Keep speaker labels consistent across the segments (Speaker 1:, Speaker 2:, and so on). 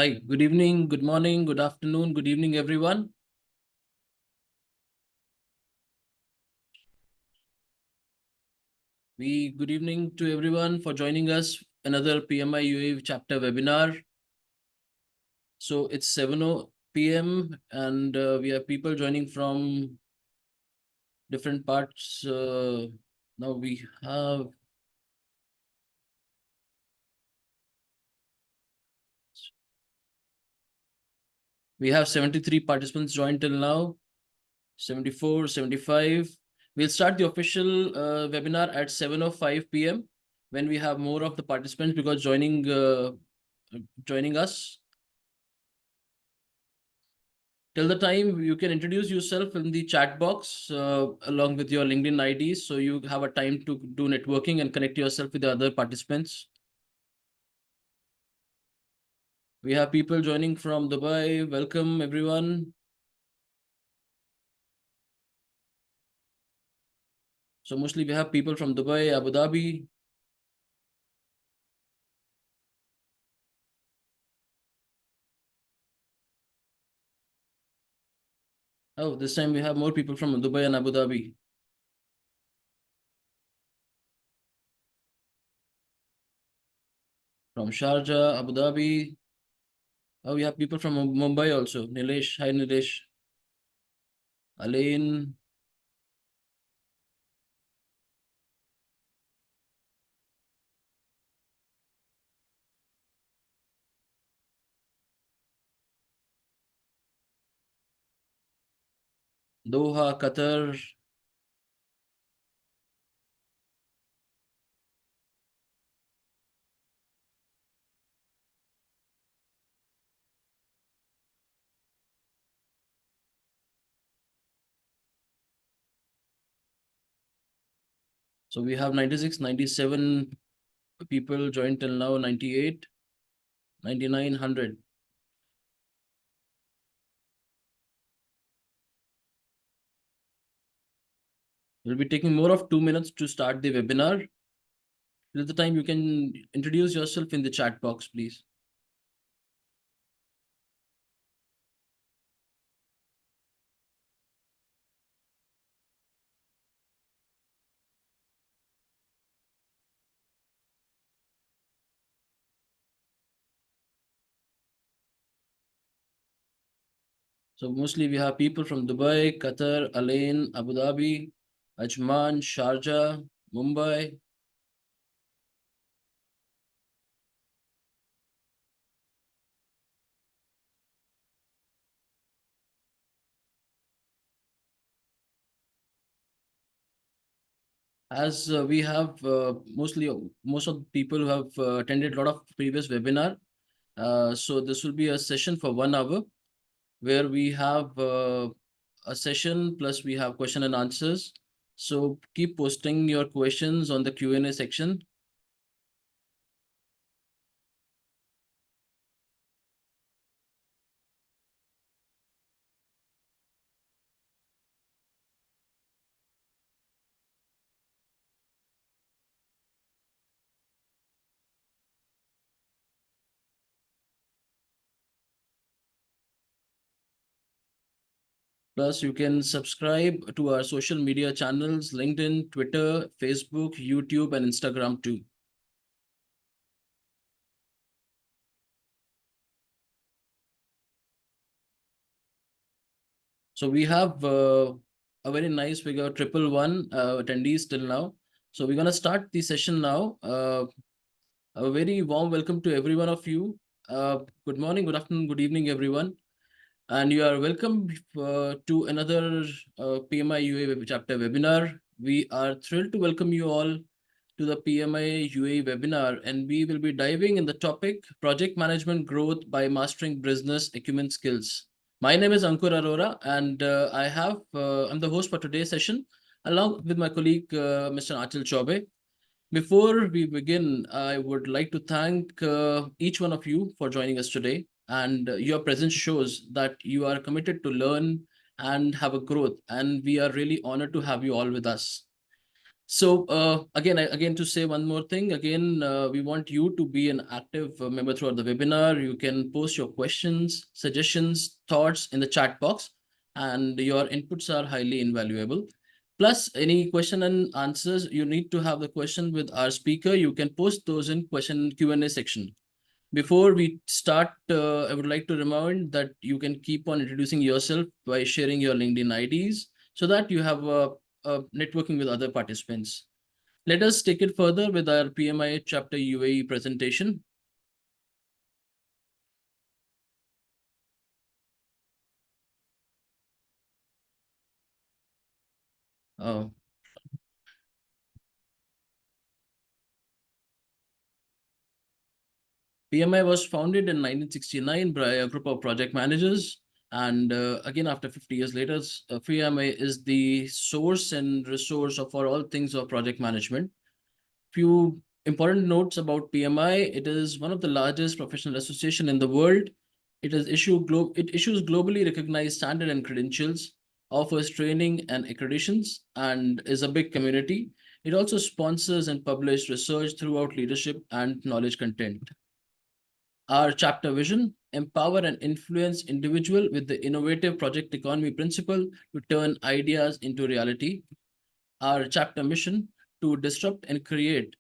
Speaker 1: Hi, good evening, good morning, good afternoon, good evening, everyone. Good evening to everyone for joining us another PMI UAE chapter webinar. So it's 7 p.m. and we have people joining from different parts. Now we have 73 participants joined till now. 74, 75. We'll start the official webinar at 7:05 p.m. when we have more of the participants because joining us. Till the time, you can introduce yourself in the chat box along with your LinkedIn IDs, so you have a time to do networking and connect yourself with the other participants. We have people joining from Dubai. Welcome, everyone. So mostly we have people from Dubai, Abu Dhabi. Oh, this time we have more people from Dubai and Abu Dhabi. From Sharjah, Abu Dhabi. Oh, we have people from Mumbai also. Nilesh, hi Nilesh. Alain. Doha, Qatar. So we have 96, 97 people joined till now, 98, 99, 100. We'll be taking more of 2 minutes to start the webinar. Till the time you can introduce yourself in the chat box, please. So mostly we have people from Dubai, Qatar, Alain, Abu Dhabi, Ajman, Sharjah, Mumbai. As we have most of the people who have attended a lot of previous webinar. So this will be a session for 1 hour where we have a session plus we have question and answers. So keep posting your questions on the Q&A section. Plus, you can subscribe to our social media channels, LinkedIn, Twitter, Facebook, YouTube, and Instagram too. So we have a very nice figure, 111 attendees till now. So we're going to start the session now. A very warm welcome to every one of you. Good morning, good afternoon, good evening, everyone. And you are welcome to another PMI UA chapter webinar. We are thrilled to welcome you all to the PMI UA webinar, and we will be diving in the topic project management growth by mastering business acumen skills. My name is Ankur Arora, and I'm the host for today's session, along with my colleague Mr. Achal Chaube. Before we begin, I would like to thank each one of you for joining us today. And your presence shows that you are committed to learn and have a growth. And we are really honored to have you all with us. So again, to say one more thing, again, we want you to be an active member throughout the webinar. You can post your questions, suggestions, thoughts in the chat box, and your inputs are highly invaluable. Plus, any question and answers, you need to have the question with our speaker. You can post those in question Q&A section. Before we start, I would like to remind that you can keep on introducing yourself by sharing your LinkedIn IDs so that you have a networking with other participants. Let us take it further with our PMI chapter UAE presentation. Uh, PMI was founded in 1969 by a group of project managers. And again, after 50 years later, PMI is the source and resource for all things of project management. Few important notes about PMI. It is one of the largest professional association in the world. It issues globally recognized standard and credentials, offers training and accreditations, and is a big community. It also sponsors and publishes research throughout leadership and knowledge content. Our chapter vision: empower and influence individual with the innovative project economy principle to turn ideas into reality. Our chapter mission: to disrupt and create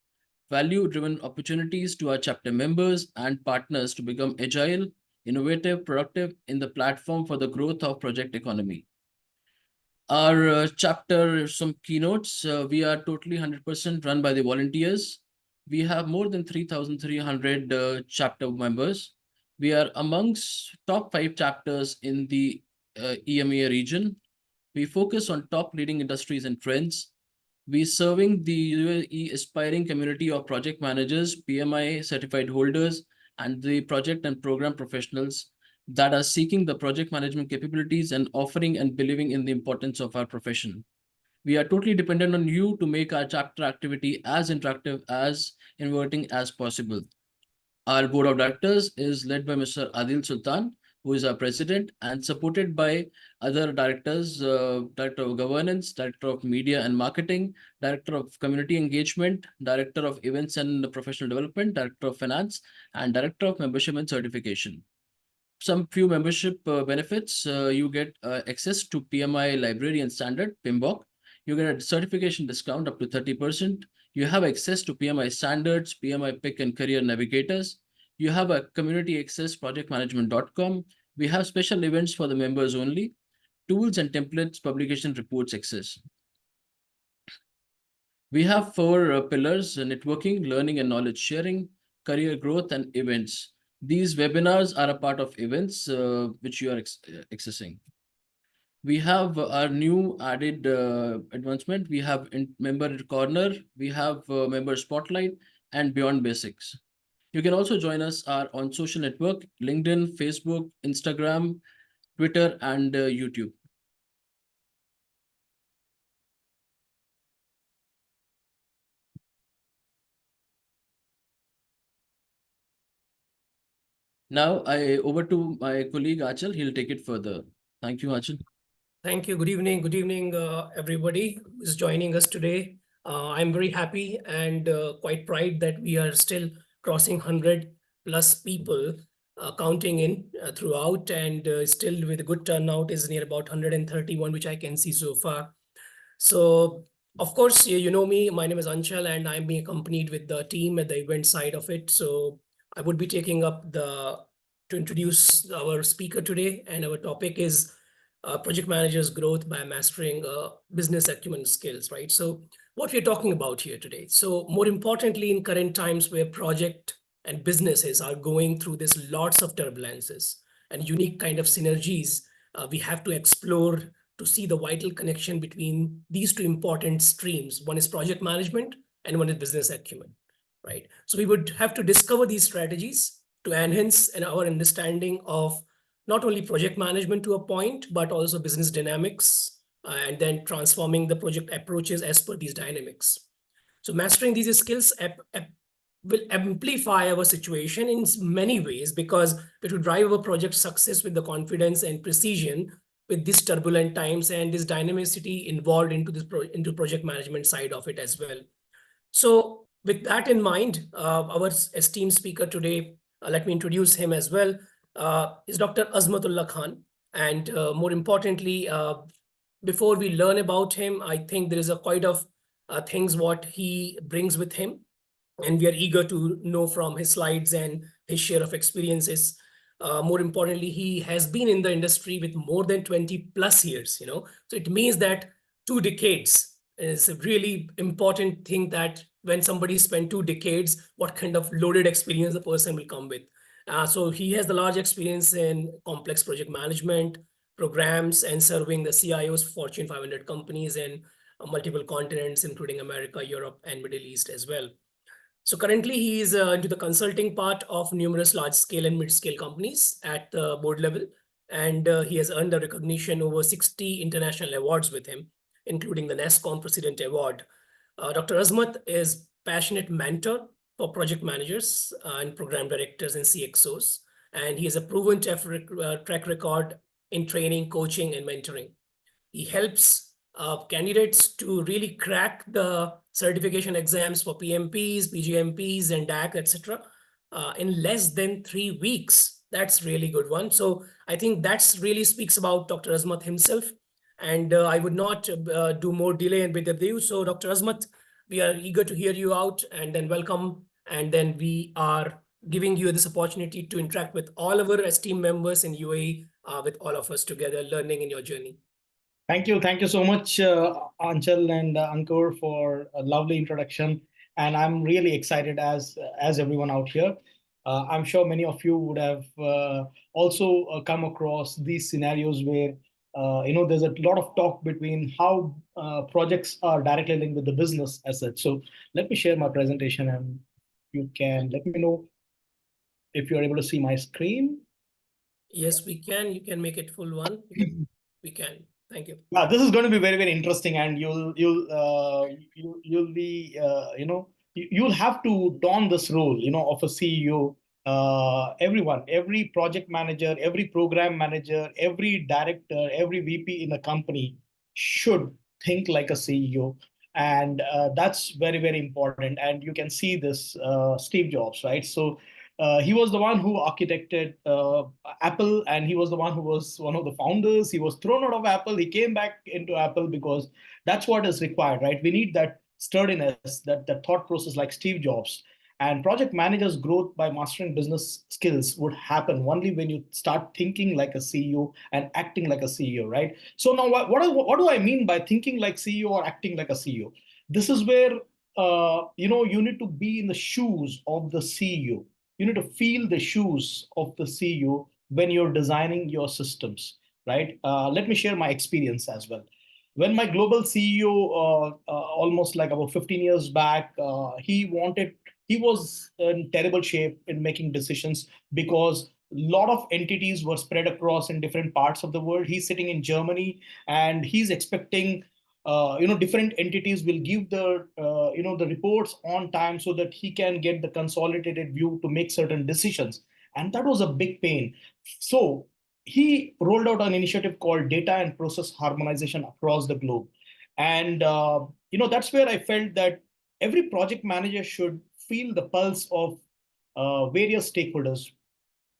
Speaker 1: value-driven opportunities to our chapter members and partners to become agile, innovative, productive in the platform for the growth of project economy. Our chapter, some keynotes. We are totally 100% run by the volunteers. We have more than 3,300 chapter members. We are amongst top 5 chapters in the EMEA region. We focus on top leading industries and trends. We serving the UAE aspiring community of project managers, PMI certified holders, and the project and program professionals that are seeking the project management capabilities and offering and believing in the importance of our profession. We are totally dependent on you to make our chapter activity as interactive, as inviting as possible. Our board of directors is led by Mr. Adil Sultan, who is our president, and supported by other directors, director of governance, director of media and marketing, director of community engagement, director of events and professional development, director of finance, and director of membership and certification. Some few membership benefits: you get access to PMI library and standard PMBOK. You get a certification discount up to 30%. You have access to PMI standards, PMI pick and career navigators. You have a community access projectmanagement.com. We have special events for the members only, tools and templates, publication reports access. We have 4 pillars: networking, learning and knowledge sharing, career growth, and events. These webinars are a part of events which you are accessing. We have our new added advancement. We have member corner, we have member spotlight, and beyond basics. You can also join us on social network: LinkedIn, Facebook, Instagram, Twitter, and YouTube. Now over to my colleague Achal. He'll take it further. Thank you, Achal.
Speaker 2: Thank you. Good evening. Good evening, everybody who's joining us today. I'm very happy and quite proud that we are still crossing 100 plus people counting in throughout, and still with a good turnout is near about 131, which I can see so far. So, of course, you know me. My name is Anchal, and I'm being accompanied with the team at the event side of it. So, I would be taking up to introduce our speaker today, and our topic is project managers growth by mastering business acumen skills, right? So what we're talking about here today. So more importantly, in current times where project and businesses are going through this lots of turbulences and unique kind of synergies, we have to explore to see the vital connection between these two important streams. One is project management and one is business acumen, right? So we would have to discover these strategies to enhance our understanding of not only project management to a point, but also business dynamics, and then transforming the project approaches as per these dynamics. So mastering these skills will amplify our situation in many ways, because it will drive our project success with the confidence and precision with these turbulent times and this dynamicity involved into this into project management side of it as well. So with that in mind, our esteemed speaker today, let me introduce him as well, is Dr. Azmathulla Khan. And more importantly, before we learn about him, I think there is a quite of things what he brings with him, and we are eager to know from his slides and his share of experiences. More importantly, he has been in the industry with more than 20 plus years, so it means that 2 decades is a really important thing, that when somebody spent 2 decades, what kind of loaded experience the person will come with. So he has the large experience in complex project management programs and serving the CIOs of Fortune 500 companies in multiple continents, including America, Europe, and Middle East as well. So currently he is into the consulting part of numerous large scale and mid scale companies at the board level. And he has earned a recognition over 60 international awards with him, including the NASSCOM President Award. Dr. Azmat is passionate mentor for project managers and program directors and CXOs. And he has a proven track record in training, coaching, and mentoring. He helps candidates to really crack the certification exams for PMPs, PGMPs, and DAC, etc., in less than 3 weeks. That's really good one. So I think that's really speaks about Dr. Azmat himself. And I would not do more delay and with ado. So Dr. Azmat, we are eager to hear you out and then welcome. And then we are giving you this opportunity to interact with all our esteemed members in UAE, with all of us together, learning in your journey.
Speaker 3: Thank you. Thank you so much, Anchal and Ankur, for a lovely introduction. And I'm really excited as everyone out here. I'm sure many of you would have also come across these scenarios where there's a lot of talk between how projects are directly linked with the business as such. So let me share my presentation, and you can let me know if you're able to see my screen.
Speaker 2: Yes, we can. You can make it full one. We can. Thank you.
Speaker 3: Yeah, this is going to be very, very interesting, and you'll be you'll have to don this role, of a CEO. Everyone, every project manager, every program manager, every director, every VP in a company should think like a CEO, and that's very, very important. And you can see this Steve Jobs, right? So he was the one who architected Apple, and he was the one who was one of the founders. He was thrown out of Apple. He came back into Apple because that's what is required, right? We need that sturdiness, that thought process like Steve Jobs. And project managers' growth by mastering business skills would happen only when you start thinking like a CEO and acting like a CEO, right? So now, what do I mean by thinking like CEO or acting like a CEO? This is where you need to be in the shoes of the CEO. You need to feel the shoes of the CEO when you're designing your systems, right? Let me share my experience as well. When my global CEO, almost like about 15 years back, he was in terrible shape in making decisions because a lot of entities were spread across in different parts of the world. He's sitting in Germany, and he's expecting different entities will give the reports on time so that he can get the consolidated view to make certain decisions, and that was a big pain. So he rolled out an initiative called data and process harmonization across the globe. And that's where I felt that every project manager should feel the pulse of various stakeholders,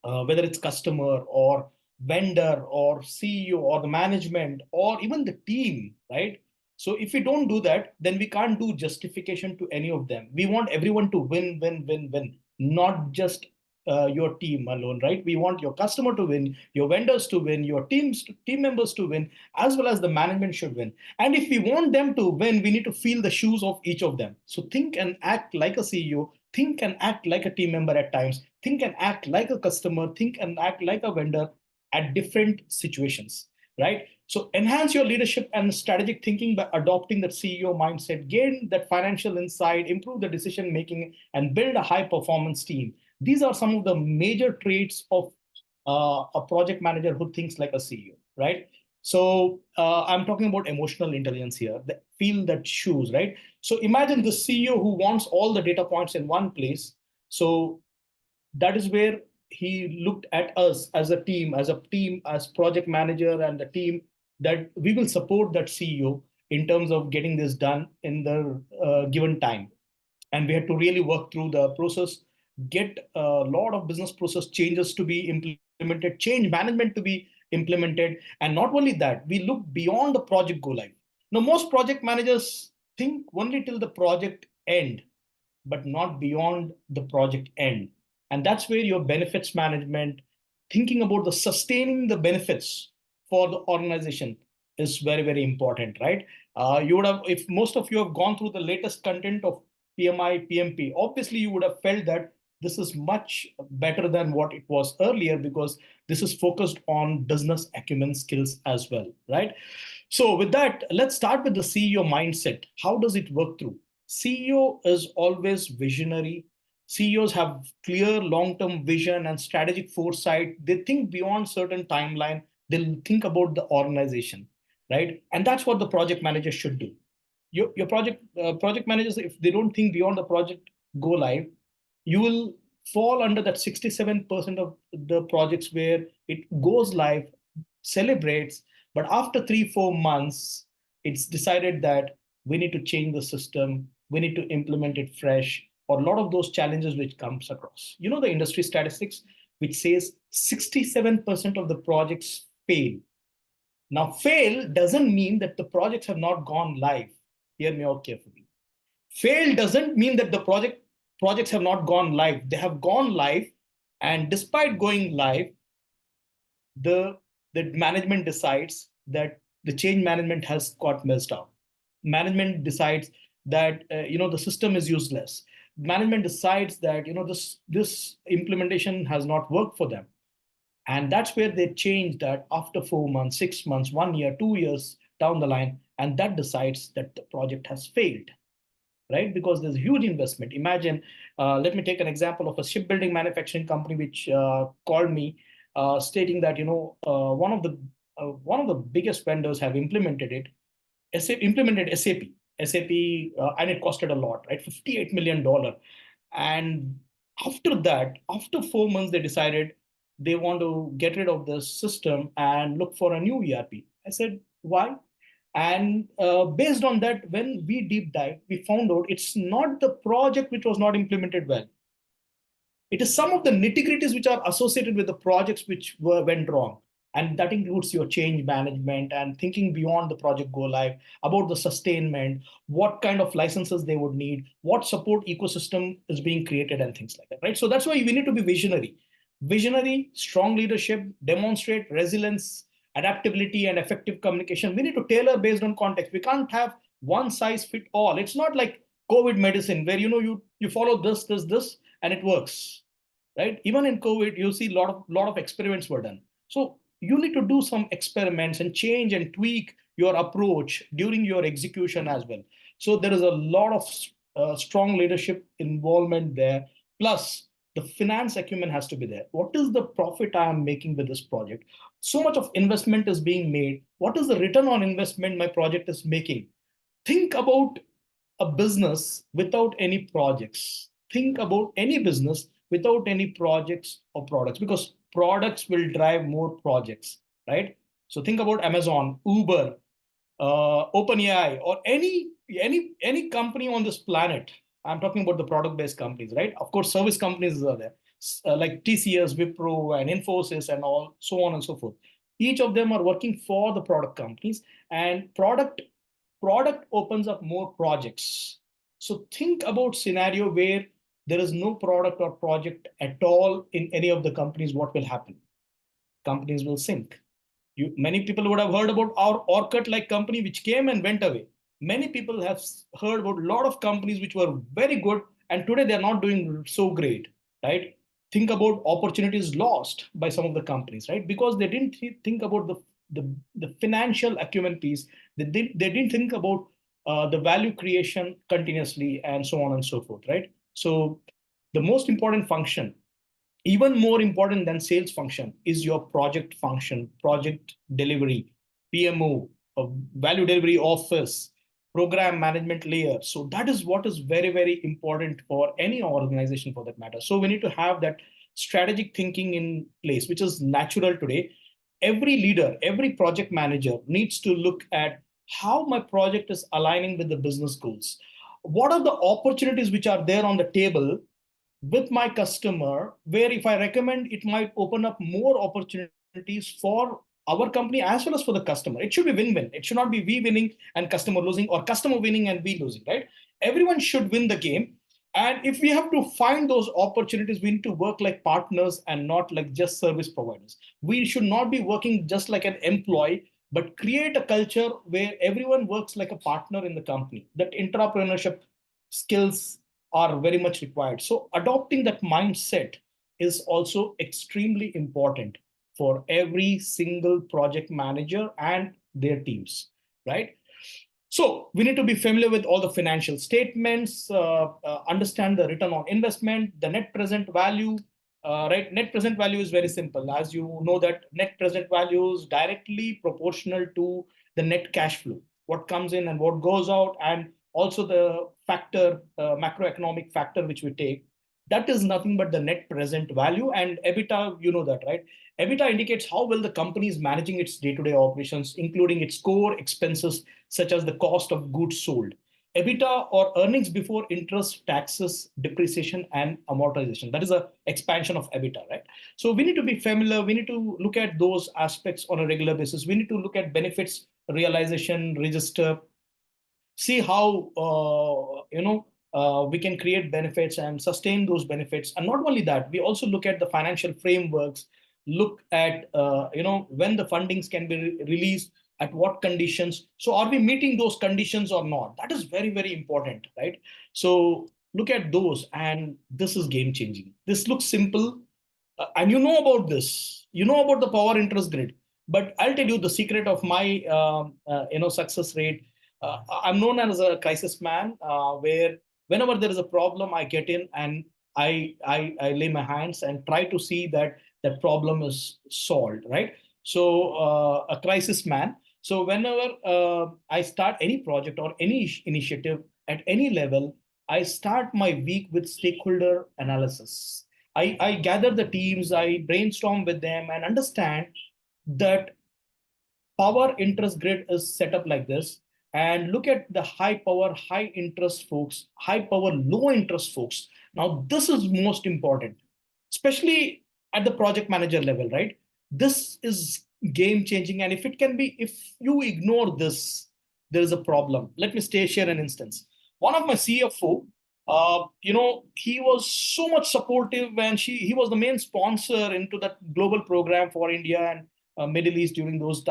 Speaker 3: whether it's customer or vendor or CEO or the management or even the team, right? So if we don't do that, then we can't do justification to any of them. We want everyone to win, win, win, win, not just your team alone, right? We want your customer to win, your vendors to win, your team members to win, as well as the management should win. And if we want them to win, we need to feel the shoes of each of them. So think and act like a CEO, think and act like a team member at times, think and act like a customer, think and act like a vendor at different situations, right? So enhance your leadership and strategic thinking by adopting that CEO mindset, gain that financial insight, improve the decision making, and build a high performance team. These are some of the major traits of a project manager who thinks like a CEO, right? So I'm talking about emotional intelligence here. Feel that shoes, right? So imagine the CEO who wants all the data points in one place. So that is where he looked at us as a team, as project manager and the team, that we will support that CEO in terms of getting this done in the given time. And we had to really work through the process, get a lot of business process changes to be implemented, change management to be implemented. And not only that, we look beyond the project go live. Now, most project managers think only till the project end, but not beyond the project end. And that's where your benefits management, thinking about the sustaining the benefits for the organization, is very, very important, right? You would have, if most of you have gone through the latest content of PMI, PMP, obviously you would have felt that this is much better than what it was earlier, because this is focused on business acumen skills as well, right? So with that, let's start with the CEO mindset. How does it work through? CEO is always visionary. CEOs have clear long-term vision and strategic foresight. They think beyond certain timeline. They'll think about the organization, right? And that's what the project manager should do. Your project managers, if they don't think beyond the project go live, you will fall under that 67% of the projects where it goes live, celebrates, but after 3 4 months, it's decided that we need to change the system, we need to implement it fresh, or a lot of those challenges which comes across. You know, the industry statistics which says 67% of the projects fail. Now, fail doesn't mean that the projects have not gone live. Hear me out carefully. Fail doesn't mean that the projects have not gone live. They have gone live, and despite going live, the the management decides that the change management has got messed up. Management decides that the system is useless. Management decides that this implementation has not worked for them, and that's where they change that after 4 months, 6 months, 1 year, 2 years down the line, and that decides that the project has failed, right? Because there's a huge investment. Imagine, let me take an example of a shipbuilding manufacturing company which called me, stating that one of the biggest vendors have implemented it, implemented SAP, and it costed a lot, right? $58 million. And after that, after 4 months, they decided they want to get rid of the system and look for a new ERP. I said, why? And based on that, when we deep dive, we found out it's not the project which was not implemented well. It is some of the nitty-gritties which are associated with the projects which went wrong. And that includes your change management and thinking beyond the project go live, about the sustainment, what kind of licenses they would need, what support ecosystem is being created, and things like that, right? So that's why we need to be visionary. Visionary, strong leadership, demonstrate resilience, adaptability, and effective communication. We need to tailor based on context. We can't have one size fit all. It's not like COVID medicine where you follow this, and it works, right? Even in COVID, you see lot of experiments were done. So you need to do some experiments and change and tweak your approach during your execution as well. So there is a lot of strong leadership involvement there. Plus, the finance acumen has to be there. What is the profit I am making with this project? So much of investment is being made. What is the return on investment my project is making? Think about a business without any projects. Think about any business without any projects or products, because products will drive more projects, right? So think about Amazon, Uber, OpenAI, or any company on this planet. I'm talking about the product-based companies, right? Of course, service companies are there, like TCS, Wipro, and Infosys, and all, so on and so forth. Each of them are working for the product companies, and product opens up more projects. So think about scenario where there is no product or project at all in any of the companies. What will happen? Companies will sink. Many people would have heard about our Orchid like company which came and went away. Many people have heard about a lot of companies which were very good, and today they're not doing so great, right? Think about opportunities lost by some of the companies, right? Because they didn't think about the financial acumen piece. They didn't think about the value creation continuously, and so on and so forth, right? So the most important function, even more important than sales function, is your project function, project delivery, PMO, value delivery office, program management layer. So that is what is very, very important for any organization for that matter. So we need to have that strategic thinking in place, which is natural today. Every leader, every project manager needs to look at how my project is aligning with the business goals. What are the opportunities which are there on the table with my customer, where if I recommend, it might open up more opportunities for our company as well as for the customer. It should be win-win. It should not be we winning and customer losing, or customer winning and we losing, right? Everyone should win the game. And if we have to find those opportunities, we need to work like partners and not like just service providers. We should not be working just like an employee, but create a culture where everyone works like a partner in the company. That entrepreneurship skills are very much required. So adopting that mindset is also extremely important for every single project manager and their teams, right? So we need to be familiar with all the financial statements, understand the return on investment, the net present value, right? Net present value is very simple. As you know that net present value is directly proportional to the net cash flow, what comes in and what goes out, and also the factor, macroeconomic factor which we take. That is nothing but the net present value. And EBITDA, you know that, right? EBITDA indicates how well the company is managing its day-to-day operations, including its core expenses such as the cost of goods sold. EBITDA, or earnings before interest, taxes, depreciation, and amortization. That is a expansion of EBITDA, right? So we need to be familiar. We need to look at those aspects on a regular basis. We need to look at benefits realization register, see how we can create benefits and sustain those benefits. And not only that, we also look at the financial frameworks, look at when the fundings can be released, at what conditions. So are we meeting those conditions or not? That is very, very important, right? So look at those, and this is game changing. This looks simple, and you know about this, you know about the power interest grid. But I'll tell you the secret of my success rate. I'm known as a crisis man, where whenever there is a problem, I get in and I lay my hands and try to see that that problem is solved, right? So a crisis man. So whenever I start any project or any initiative at any level, I start my week with stakeholder analysis. I gather the teams, I brainstorm with them and understand that power interest grid is set up like this. And look at the high power, high interest folks, high power, low interest folks. Now, this is most important, especially at the project manager level, right? This is game changing. And if it can be, if you ignore this, there is a problem. Let me share an instance. One of my CFO, he was so much supportive, and he was the main sponsor into that global program for India and Middle East during those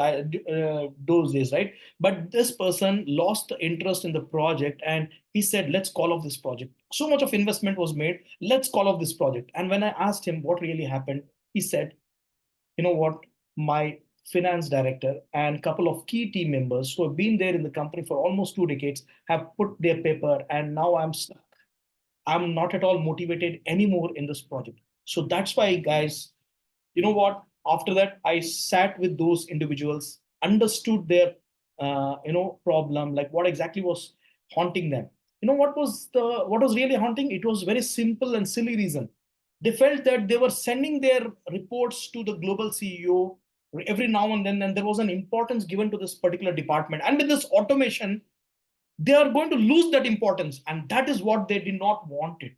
Speaker 3: days, right? But this person lost the interest in the project, and he said, "Let's call off this project. So much of investment was made. Let's call off this project." And when I asked him what really happened, he said, "You know what? My finance director and a couple of key team members who have been there in the company for almost 2 decades have put their paper, and now I'm stuck. I'm not at all motivated anymore in this project." So that's why, guys, you know what? After that, I sat with those individuals, understood their problem, like what exactly was haunting them. You know what was really haunting? It was very simple and silly reason. They felt that they were sending their reports to the global CEO every now and then, and there was an importance given to this particular department. And with this automation, they are going to lose that importance, and that is what they did not want it.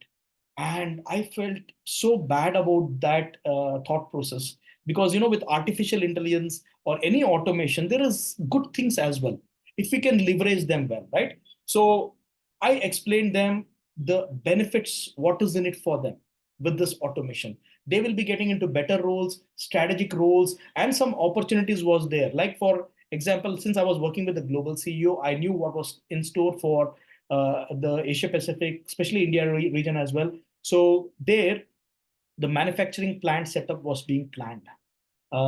Speaker 3: And I felt so bad about that thought process, because with artificial intelligence or any automation, there is good things as well if we can leverage them well, right? So I explained them the benefits, what is in it for them with this automation. They will be getting into better roles, strategic roles, and some opportunities was there. Like, for example, since I was working with the global CEO, I knew what was in store for the Asia Pacific, especially India region as well. So there, the manufacturing plant setup was being planned.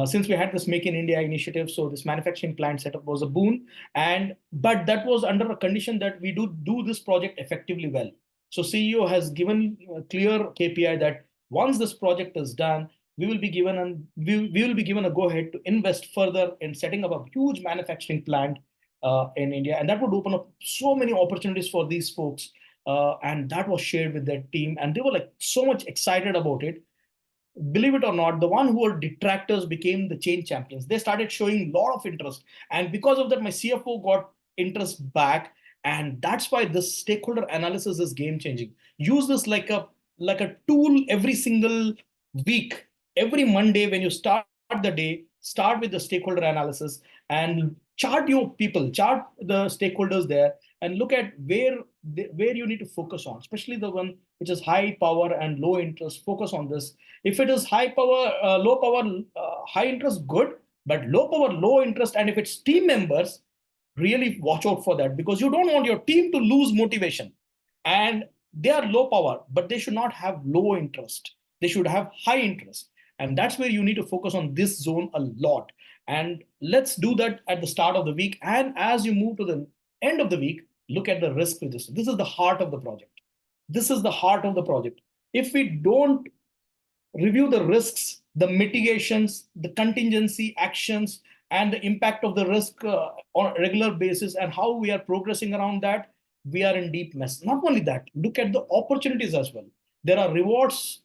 Speaker 3: Since we had this Make in India initiative, so this manufacturing plant setup was a boon. But that was under a condition that we do this project effectively well. So CEO has given a clear KPI that once this project is done, we will be given a go ahead to invest further in setting up a huge manufacturing plant in India, and that would open up so many opportunities for these folks. And that was shared with their team, and they were like so much excited about it. believe it or not, the one who were detractors became the change champions. They started showing a lot of interest. And because of that, my CFO got interest back. And that's why this stakeholder analysis is game changing. Use this like a tool every single week. Every Monday, when you start the day, start with the stakeholder analysis and chart your people, chart the stakeholders there, and look at where you need to focus on, especially the one which is high power and low interest. Focus on this. If it is high power, low power, high interest, good, but low power, low interest, and if it's team members, really watch out for that, because you don't want your team to lose motivation. And they are low power, but they should not have low interest. They should have high interest. And that's where you need to focus on this zone a lot. And let's do that at the start of the week. And as you move to the end of the week, look at the risk register. This is the heart of the project. This is the heart of the project. If we don't review the risks, the mitigations, the contingency actions, and the impact of the risk on a regular basis, and how we are progressing around that, we are in deep mess. Not only that, look at the opportunities as well. There are rewards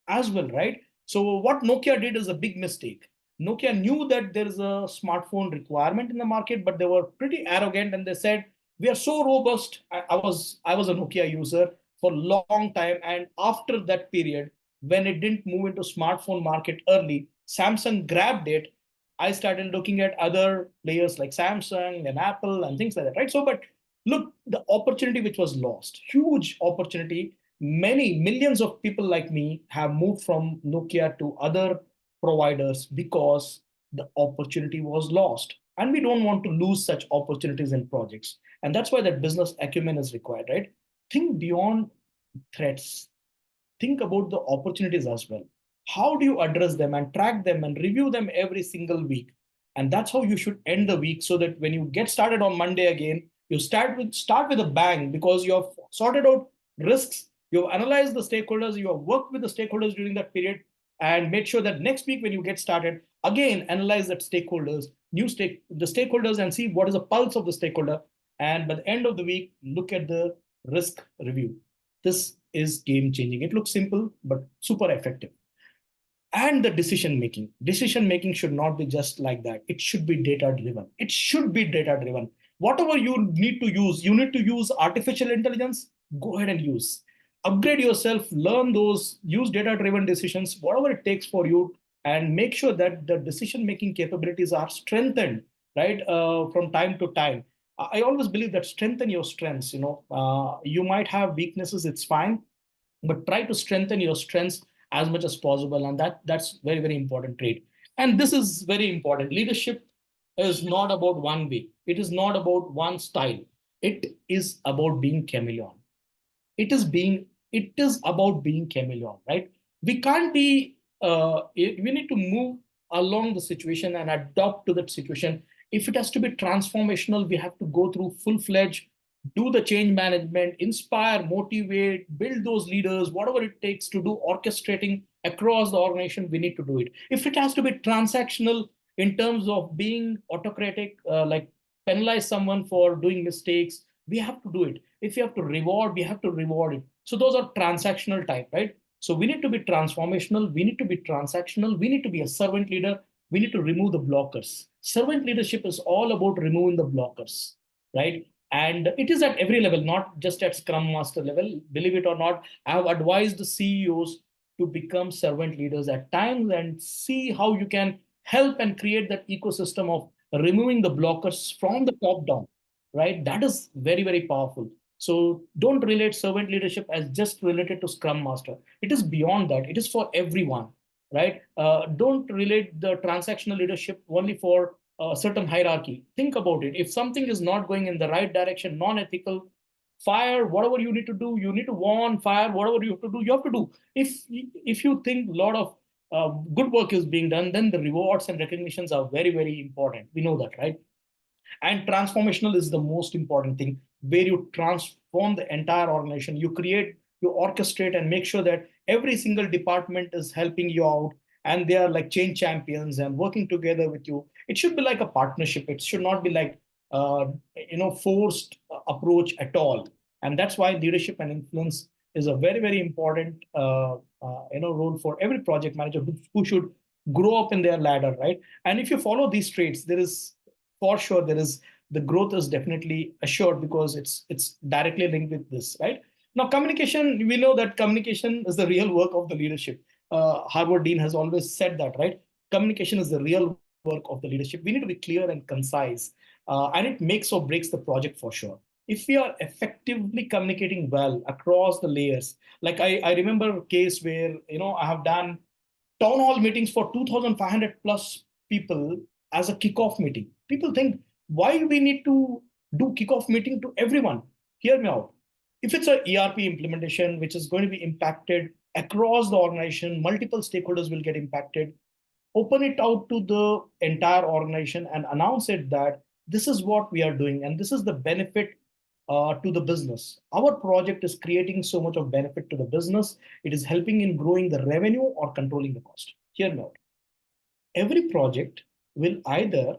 Speaker 3: as well, right? So what Nokia did is a big mistake. Nokia knew that there is a smartphone requirement in the market, but they were pretty arrogant and they said, "We are so robust." I was a Nokia user for a long time, and after that period, when it didn't move into smartphone market early, Samsung grabbed it. I started looking at other players like Samsung and Apple and things like that, right? So, but look, the opportunity which was lost, huge opportunity. Many millions of people like me have moved from Nokia to other providers because the opportunity was lost. And we don't want to lose such opportunities in projects. And that's why that business acumen is required, right? Think beyond threats, think about the opportunities as well. How do you address them and track them and review them every single week? And that's how you should end the week, so that when you get started on Monday again, you start with a bang, because you have sorted out risks, you have analyzed the stakeholders, you have worked with the stakeholders during that period, and make sure that next week when you get started, again analyze that stakeholders, the stakeholders, and see what is the pulse of the stakeholder. And by the end of the week, look at the risk review. This is game changing. It looks simple, but super effective. And the decision making should not be just like that. It should be data driven. It should be data driven. Whatever you need to use artificial intelligence, go ahead and use. Upgrade yourself, learn those, use data driven decisions, whatever it takes for you, and make sure that the decision making capabilities are strengthened, right, from time to time. I always believe that strengthen your strengths. You might have weaknesses, it's fine, but try to strengthen your strengths as much as possible. And that's very, very important trait. And this is very important. Leadership is not about one way, it is not about one style. It is about being chameleon. It is about being chameleon, right? We can't be we need to move along the situation and adapt to that situation. If it has to be transformational, we have to go through full-fledged, do the change management, inspire, motivate, build those leaders, whatever it takes to do orchestrating across the organization, we need to do it. If it has to be transactional in terms of being autocratic, like penalize someone for doing mistakes, we have to do it. If you have to reward, we have to reward it. So those are transactional type, right? So we need to be transformational, we need to be transactional, we need to be a servant leader, we need to remove the blockers. Servant leadership is all about removing the blockers, right? And it is at every level, not just at Scrum Master level. Believe it or not, I have advised the CEOs to become servant leaders at times and see how you can help and create that ecosystem of removing the blockers from the top down, right? That is very, very powerful. So don't relate servant leadership as just related to Scrum Master. It is beyond that. It is for everyone, right? Don't relate the transactional leadership only for a certain hierarchy. Think about it. If something is not going in the right direction, non-ethical, fire whatever you need to do. You need to warn, fire whatever you have to do. You have to do. If you think a lot of good work is being done, then the rewards and recognitions are very, very important. We know that, right? And transformational is the most important thing, where you transform the entire organization. You orchestrate and make sure that every single department is helping you out, and they are like change champions and working together with you. It should be like a partnership. It should not be like forced approach at all. And that's why leadership and influence is a very, very important role for every project manager who should grow up in their ladder, right? And if you follow these traits, there is for sure there is the growth is definitely assured because it's directly linked with this, right? Now, communication, we know that communication is the real work of the leadership. Harvard Dean has always said that, right? Communication is the real work of the leadership. We need to be clear and concise, and it makes or breaks the project for sure. If we are effectively communicating well across the layers, like I remember a case where I have done town hall meetings for 2,500 plus people as a kickoff meeting. People think, why we need to do kickoff meeting to everyone? Hear me out. If it's a ERP implementation, which is going to be impacted across the organization, multiple stakeholders will get impacted. Open it out to the entire organization and announce it that this is what we are doing and this is the benefit to the business. Our project is creating so much of benefit to the business. It is helping in growing the revenue or controlling the cost. Hear me out. Every project will either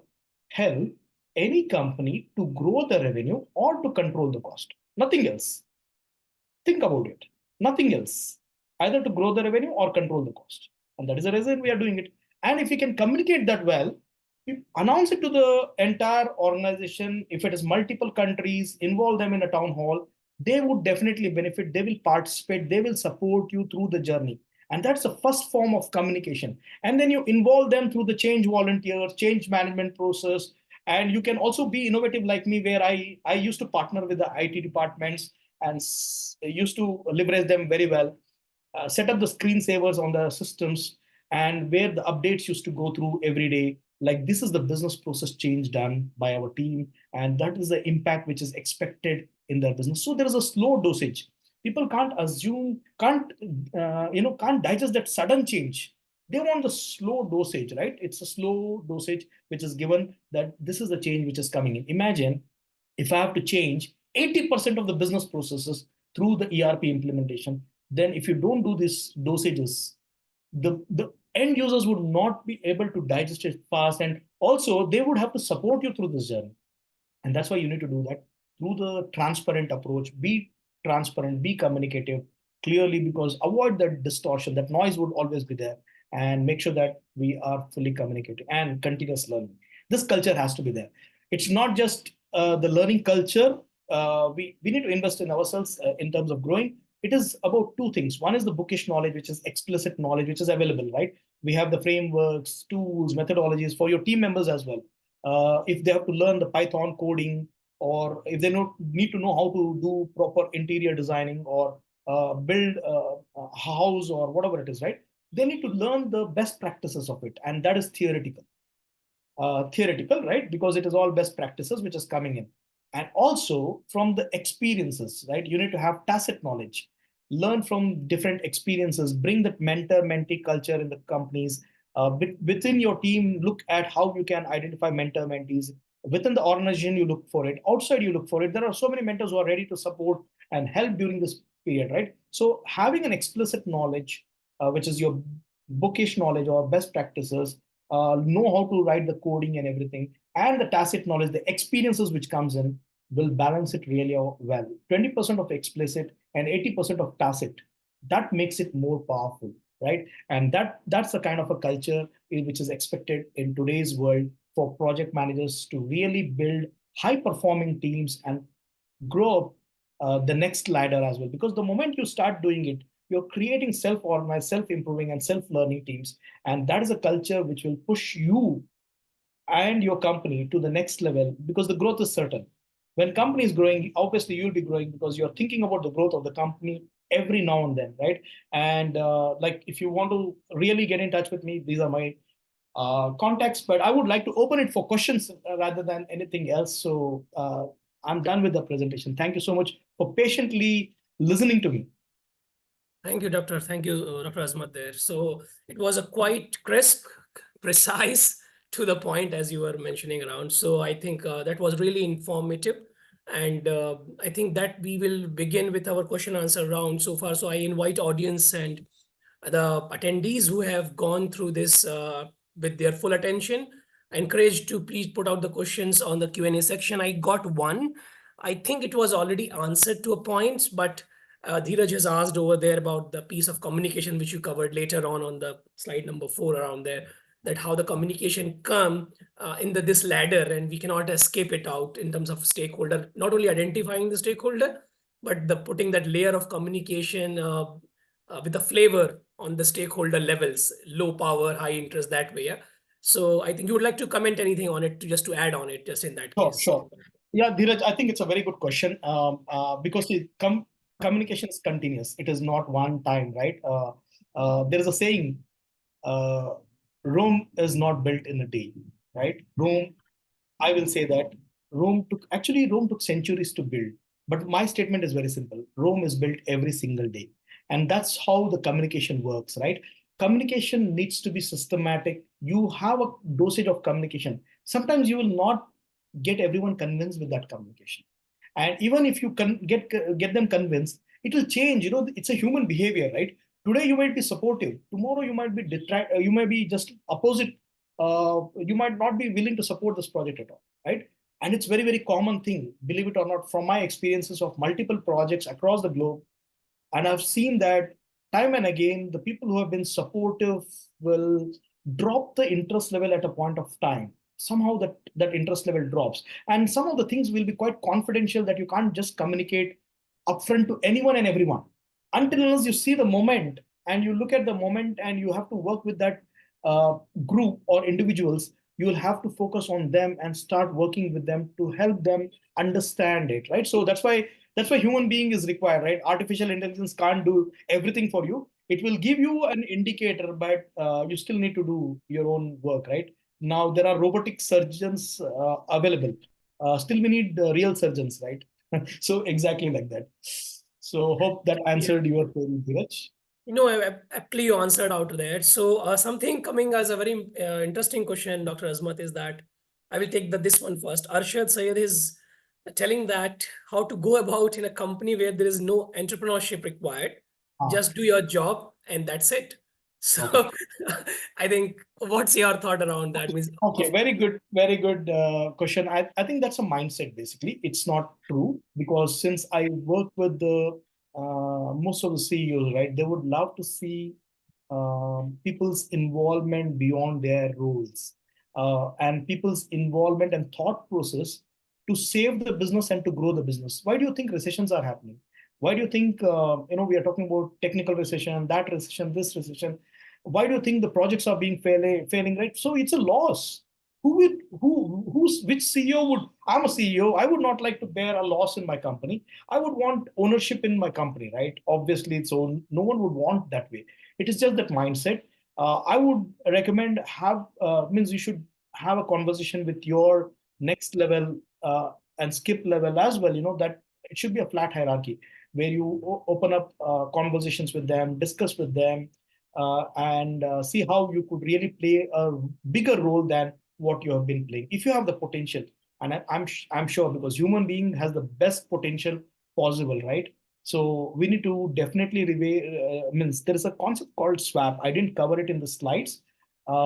Speaker 3: help any company to grow the revenue or to control the cost. Nothing else. Think about it. Nothing else. Either to grow the revenue or control the cost. And that is the reason we are doing it. And if we can communicate that well, we announce it to the entire organization. If it is multiple countries, involve them in a town hall, they would definitely benefit. They will participate. They will support you through the journey. And that's the first form of communication. And then you involve them through the change volunteers, change management process. And you can also be innovative like me, where I used to partner with the IT departments and used to leverage them very well, set up the screensavers on the systems, and where the updates used to go through every day. Like, this is the business process change done by our team, and that is the impact which is expected in their business. So there is a slow dosage. People can't assume, can't digest that sudden change. They want the slow dosage, right? It's a slow dosage which is given that this is the change which is coming in. Imagine if I have to change 80% of the business processes through the ERP implementation, then if you don't do these dosages, the end users would not be able to digest it fast. And also, they would have to support you through this journey. And that's why you need to do that through the transparent approach. Be transparent, be communicative clearly, because avoid that distortion. That noise would always be there. And make sure that we are fully communicating and continuous learning. This culture has to be there. It's not just the learning culture. We need to invest in ourselves in terms of growing. It is about two things. One is the bookish knowledge, which is explicit knowledge, which is available, right? We have the frameworks, tools, methodologies for your team members as well. If they have to learn the Python coding, or if they need to know how to do proper interior designing, or build a house or whatever it is, right? They need to learn the best practices of it. And that is theoretical, right? Because it is all best practices which is coming in. And also from the experiences, right? You need to have tacit knowledge, learn from different experiences, bring that mentor-mentee culture in the companies. Within your team, look at how you can identify mentor-mentees. Within the organization, you look for it. Outside, you look for it. There are so many mentors who are ready to support and help during this period, right? So having an explicit knowledge, which is your bookish knowledge or best practices, know how to write the coding and everything, and the tacit knowledge, the experiences which comes in, will balance it really well. 20% of explicit and 80% of tacit, that makes it more powerful, right? And that's the kind of a culture which is expected in today's world for project managers to really build high performing teams and grow up the next ladder as well. Because the moment you start doing it, you're creating self-organized, self-improving, and self-learning teams. And that is a culture which will push you and your company to the next level, because the growth is certain. When company is growing, obviously you'll be growing because you're thinking about the growth of the company every now and then, right? And like, if you want to really get in touch with me, these are my contacts. But I would like to open it for questions rather than anything else. So I'm done with the presentation. Thank you so much for patiently listening to me.
Speaker 2: Thank you, Doctor. Thank you, Dr. Azmat there. So it was a quite crisp, precise, to the point, as you were mentioning around. So I think that was really informative. And I think that we will begin with our question answer round so far. So I invite audience and the attendees who have gone through this with their full attention, encouraged to please put out the questions on the Q&A section. I got one. I think it was already answered to a point, but Dheeraj has asked over there about the piece of communication, which you covered later on the slide number 4 around there, that how the communication come in this ladder, and we cannot escape it out in terms of stakeholder, not only identifying the stakeholder, but the putting that layer of communication with the flavor on the stakeholder levels, low power, high interest, that way. Yeah. So I think you would like to comment anything on it, just to add on it, just in that
Speaker 3: Sure,
Speaker 2: case.
Speaker 3: sure. Yeah, Dheeraj, I think it's a very good question because communication is continuous. It is not one time, right? There is a saying, uh, Rome is not built in a day, right? I will say that Rome took centuries to build. But my statement is very simple. Rome is built every single day. And that's how the communication works, right? Communication needs to be systematic. You have a dosage of communication. Sometimes you will not get everyone convinced with that communication. And even if you can get them convinced, it will change. It's a human behavior, right? Today you might be supportive. Tomorrow you might be you might be just opposite. You might not be willing to support this project at all, right? And it's very, very common thing, believe it or not, from my experiences of multiple projects across the globe. And I've seen that time and again, the people who have been supportive will drop the interest level at a point of time. Somehow that interest level drops. And some of the things will be quite confidential that you can't just communicate upfront to anyone and everyone. Until unless you see the moment and you look at the moment and you have to work with that group or individuals, you will have to focus on them and start working with them to help them understand it, right? So that's why human being is required, right? Artificial intelligence can't do everything for you. It will give you an indicator, but you still need to do your own work, right? Now there are robotic surgeons available. Still we need real surgeons, right? So exactly like that. So hope that
Speaker 2: Yeah.
Speaker 3: answered your query, Dheeraj.
Speaker 2: Aptly you answered out there. So something coming as a very interesting question, Dr. Azmat, is that I will take this one first. Arshad Sayed is telling that how to go about in a company where there is no entrepreneurship required.
Speaker 3: Ah,
Speaker 2: Just do your job and that's it. So
Speaker 3: okay.
Speaker 2: I think, what's your thought around that? Means
Speaker 3: Okay,
Speaker 2: of
Speaker 3: very good question. I think that's a mindset basically. It's not true because since I work with the most of the CEOs, right, they would love to see people's involvement beyond their roles and people's involvement and thought process to save the business and to grow the business. Why do you think recessions are happening? Why do you think we are talking about technical recession, that recession, this recession? Why do you think the projects are being failing, right? So it's a loss. Who's which CEO would? I'm a CEO. I would not like to bear a loss in my company. I would want ownership in my company, right? Obviously, it's own. No one would want that way. It is just that mindset. I would recommend have means you should have a conversation with your next level and skip level as well. That it should be a flat hierarchy where you open up conversations with them, discuss with them, and see how you could really play a bigger role than what you have been playing if you have the potential. And I'm sure because human being has the best potential possible, right? So we need to definitely means there is a concept called swap. I didn't cover it in the slides.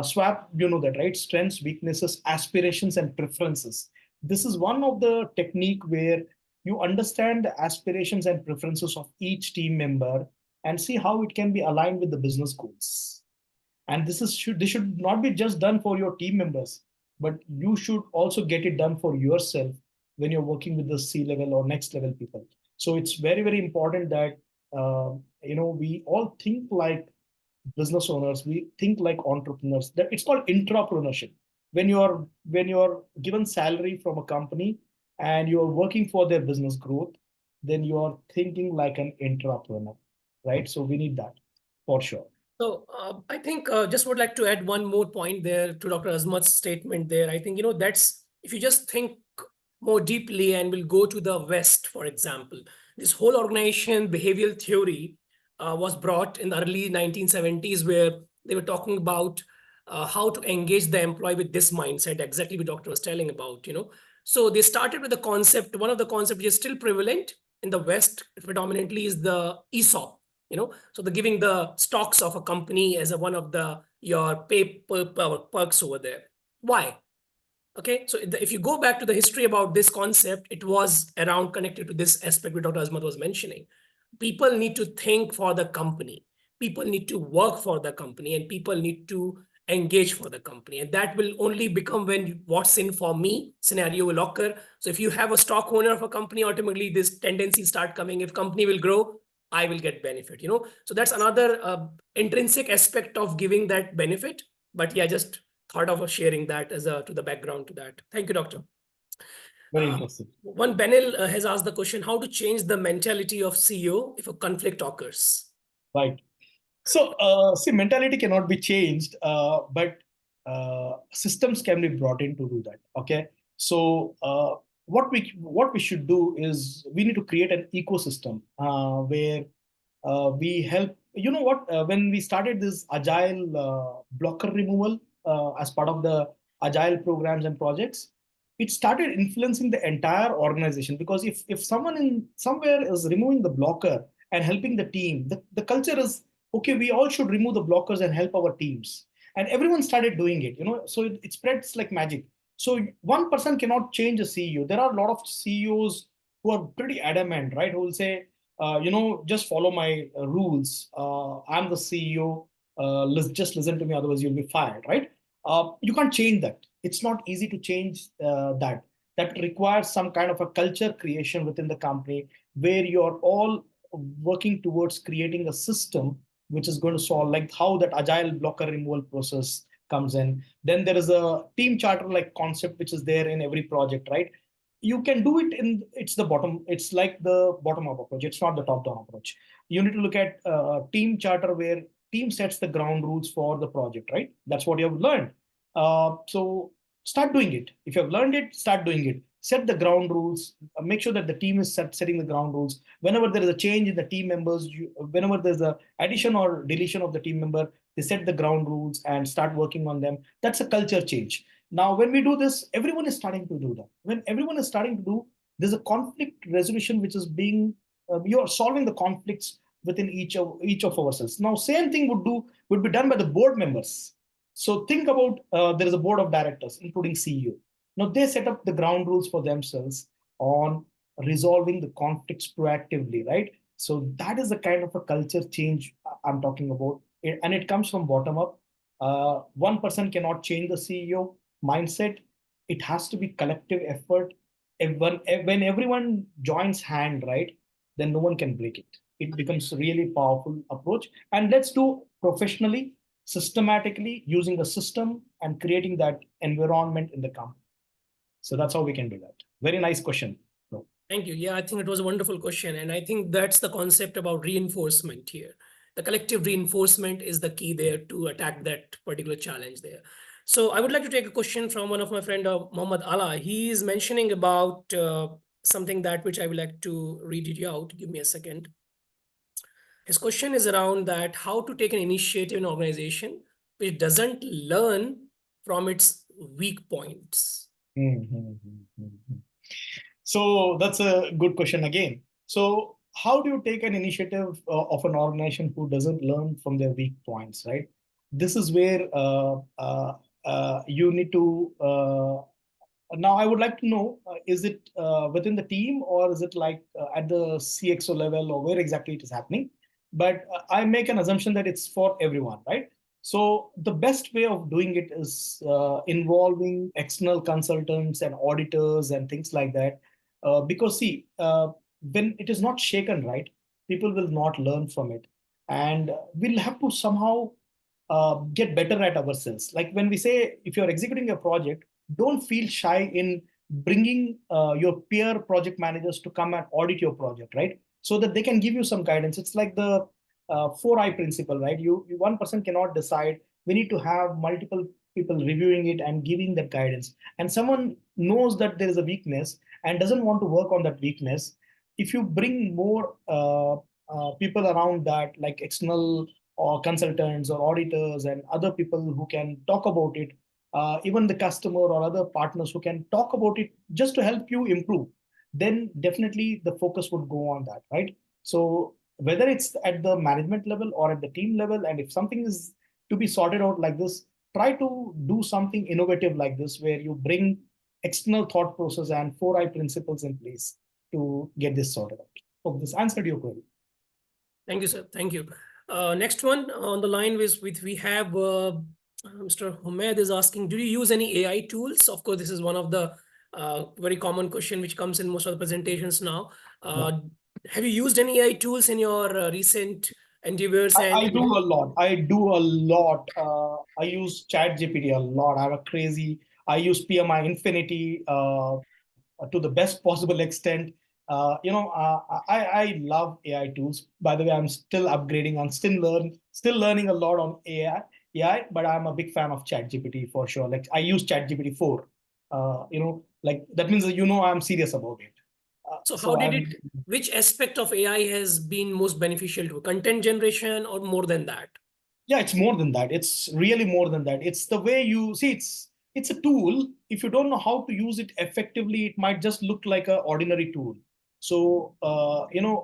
Speaker 3: Swap, you know that, right? Strengths, weaknesses, aspirations, and preferences. This is one of the technique where you understand the aspirations and preferences of each team member and see how it can be aligned with the business goals. And this should not be just done for your team members, but you should also get it done for yourself when you're working with the C level or next level people. So it's very, very important that we all think like business owners, we think like entrepreneurs. That it's called intrapreneurship. When you're given salary from a company and you're working for their business growth, then you are thinking like an entrepreneur, right? So we need that for sure.
Speaker 2: So I think just would like to add one more point there to Dr. Azmat's statement there. I think, that's, if you just think more deeply and we'll go to the West, for example, this whole organization behavioral theory was brought in the early 1970s, where they were talking about how to engage the employee with this mindset, exactly what doctor was telling about. So they started with the concept, one of the concepts which is still prevalent in the West predominantly, is the ESOP. So the giving the stocks of a company as one of your perks over there. Why? Okay, so if you go back to the history about this concept, it was around connected to this aspect which Dr. Azmat was mentioning. People need to think for the company. People need to work for the company, and people need to engage for the company. And that will only become when what's in for me scenario will occur. So if you have a stock owner of a company, automatically this tendency start coming. If company will grow, I will get benefit, So that's another intrinsic aspect of giving that benefit. But yeah, just thought of sharing that as a to the background to that. Thank you, doctor.
Speaker 3: Very interesting.
Speaker 2: One panel has asked the question, how to change the mentality of CEO if a conflict occurs?
Speaker 3: Right. So, see, mentality cannot be changed, but systems can be brought in to do that. Okay. So, what we should do is we need to create an ecosystem where we help. You know what? When we started this agile blocker removal as part of the agile programs and projects, it started influencing the entire organization, because if someone in somewhere is removing the blocker and helping the team, the culture is okay, we all should remove the blockers and help our teams. And everyone started doing it, so it spreads like magic. So one person cannot change a CEO. There are a lot of CEOs who are pretty adamant, right? Who will say, just follow my rules. I'm the CEO. Just listen to me, otherwise you'll be fired, right? You can't change that. It's not easy to change that. That requires some kind of a culture creation within the company where you're all working towards creating a system which is going to solve, like how that agile blocker removal process comes in. Then there is a team charter like concept which is there in every project, right? You can do it in, it's like the bottom up approach, it's not the top down approach. You need to look at team charter where team sets the ground rules for the project, right? That's what you have learned. So start doing it. If you have learned it, start doing it. Set the ground rules. Make sure that the team is setting the ground rules. Whenever there is a change in the team members, whenever there's a addition or deletion of the team member, they set the ground rules and start working on them. That's a culture change. Now, when we do this, everyone is starting to do that. When everyone is starting to do, there's a conflict resolution which is being, you're solving the conflicts within each of ourselves. Now, same thing would be done by the board members. So think about, there is a board of directors, including CEO. Now they set up the ground rules for themselves on resolving the conflicts proactively, right? So that is the kind of a culture change I'm talking about, and it comes from bottom up. One person cannot change the CEO mindset. It has to be collective effort. When everyone joins hand, right, then no one can break it. It becomes a really powerful approach. And let's do professionally, systematically, using the system and creating that environment in the company. So that's how we can do that. Very nice question.
Speaker 2: Thank you. Yeah, I think it was a wonderful question. And I think that's the concept about reinforcement here. The collective reinforcement is the key there to attack that particular challenge there. So I would like to take a question from one of my friend, Mohammad Ala. He is mentioning about something that which I would like to read it out. Give me a second. His question is around that how to take an initiative in an organization which doesn't learn from its weak points.
Speaker 3: So that's a good question again. So how do you take an initiative of an organization who doesn't learn from their weak points, right? This is where you need to now I would like to know, is it within the team, or is it like at the CXO level, or where exactly it is happening? But I make an assumption that it's for everyone, right? So the best way of doing it is involving external consultants and auditors and things like that. Because see, when it is not shaken, right, people will not learn from it. And we'll have to somehow get better at ourselves. Like when we say, if you're executing a project, don't feel shy in bringing your peer project managers to come and audit your project, right? So that they can give you some guidance. It's like the 4I principle, right? One person cannot decide. We need to have multiple people reviewing it and giving that guidance. And someone knows that there is a weakness and doesn't want to work on that weakness. If you bring more people around that, like external or consultants or auditors and other people who can talk about it, even the customer or other partners who can talk about it just to help you improve, then definitely the focus would go on that, right? So whether it's at the management level or at the team level, and if something is to be sorted out like this, try to do something innovative like this, where you bring external thought process and 4I principles in place to get this sorted out. Hope this answered your query.
Speaker 2: Thank you, sir. Thank you. Next one on the line with we have Mr. Humaid is asking, do you use any AI tools? Of course, this is one of the very common question which comes in most of the presentations now.
Speaker 3: Yeah.
Speaker 2: Have you used any AI tools in your recent endeavors?
Speaker 3: I do a lot. I do a lot. I use ChatGPT a lot. I'm a crazy. I use PMI Infinity to the best possible extent. I love AI tools. By the way, I'm still upgrading. I'm still learning a lot on AI. But I'm a big fan of ChatGPT for sure. Like I use ChatGPT 4. Like that means that I'm serious about it.
Speaker 2: So how
Speaker 3: So
Speaker 2: did
Speaker 3: I'm
Speaker 2: it, which aspect of AI has been most beneficial to content generation or more than that?
Speaker 3: Yeah, it's more than that. It's really more than that. It's the way you see. It's a tool. If you don't know how to use it effectively, it might just look like an ordinary tool. So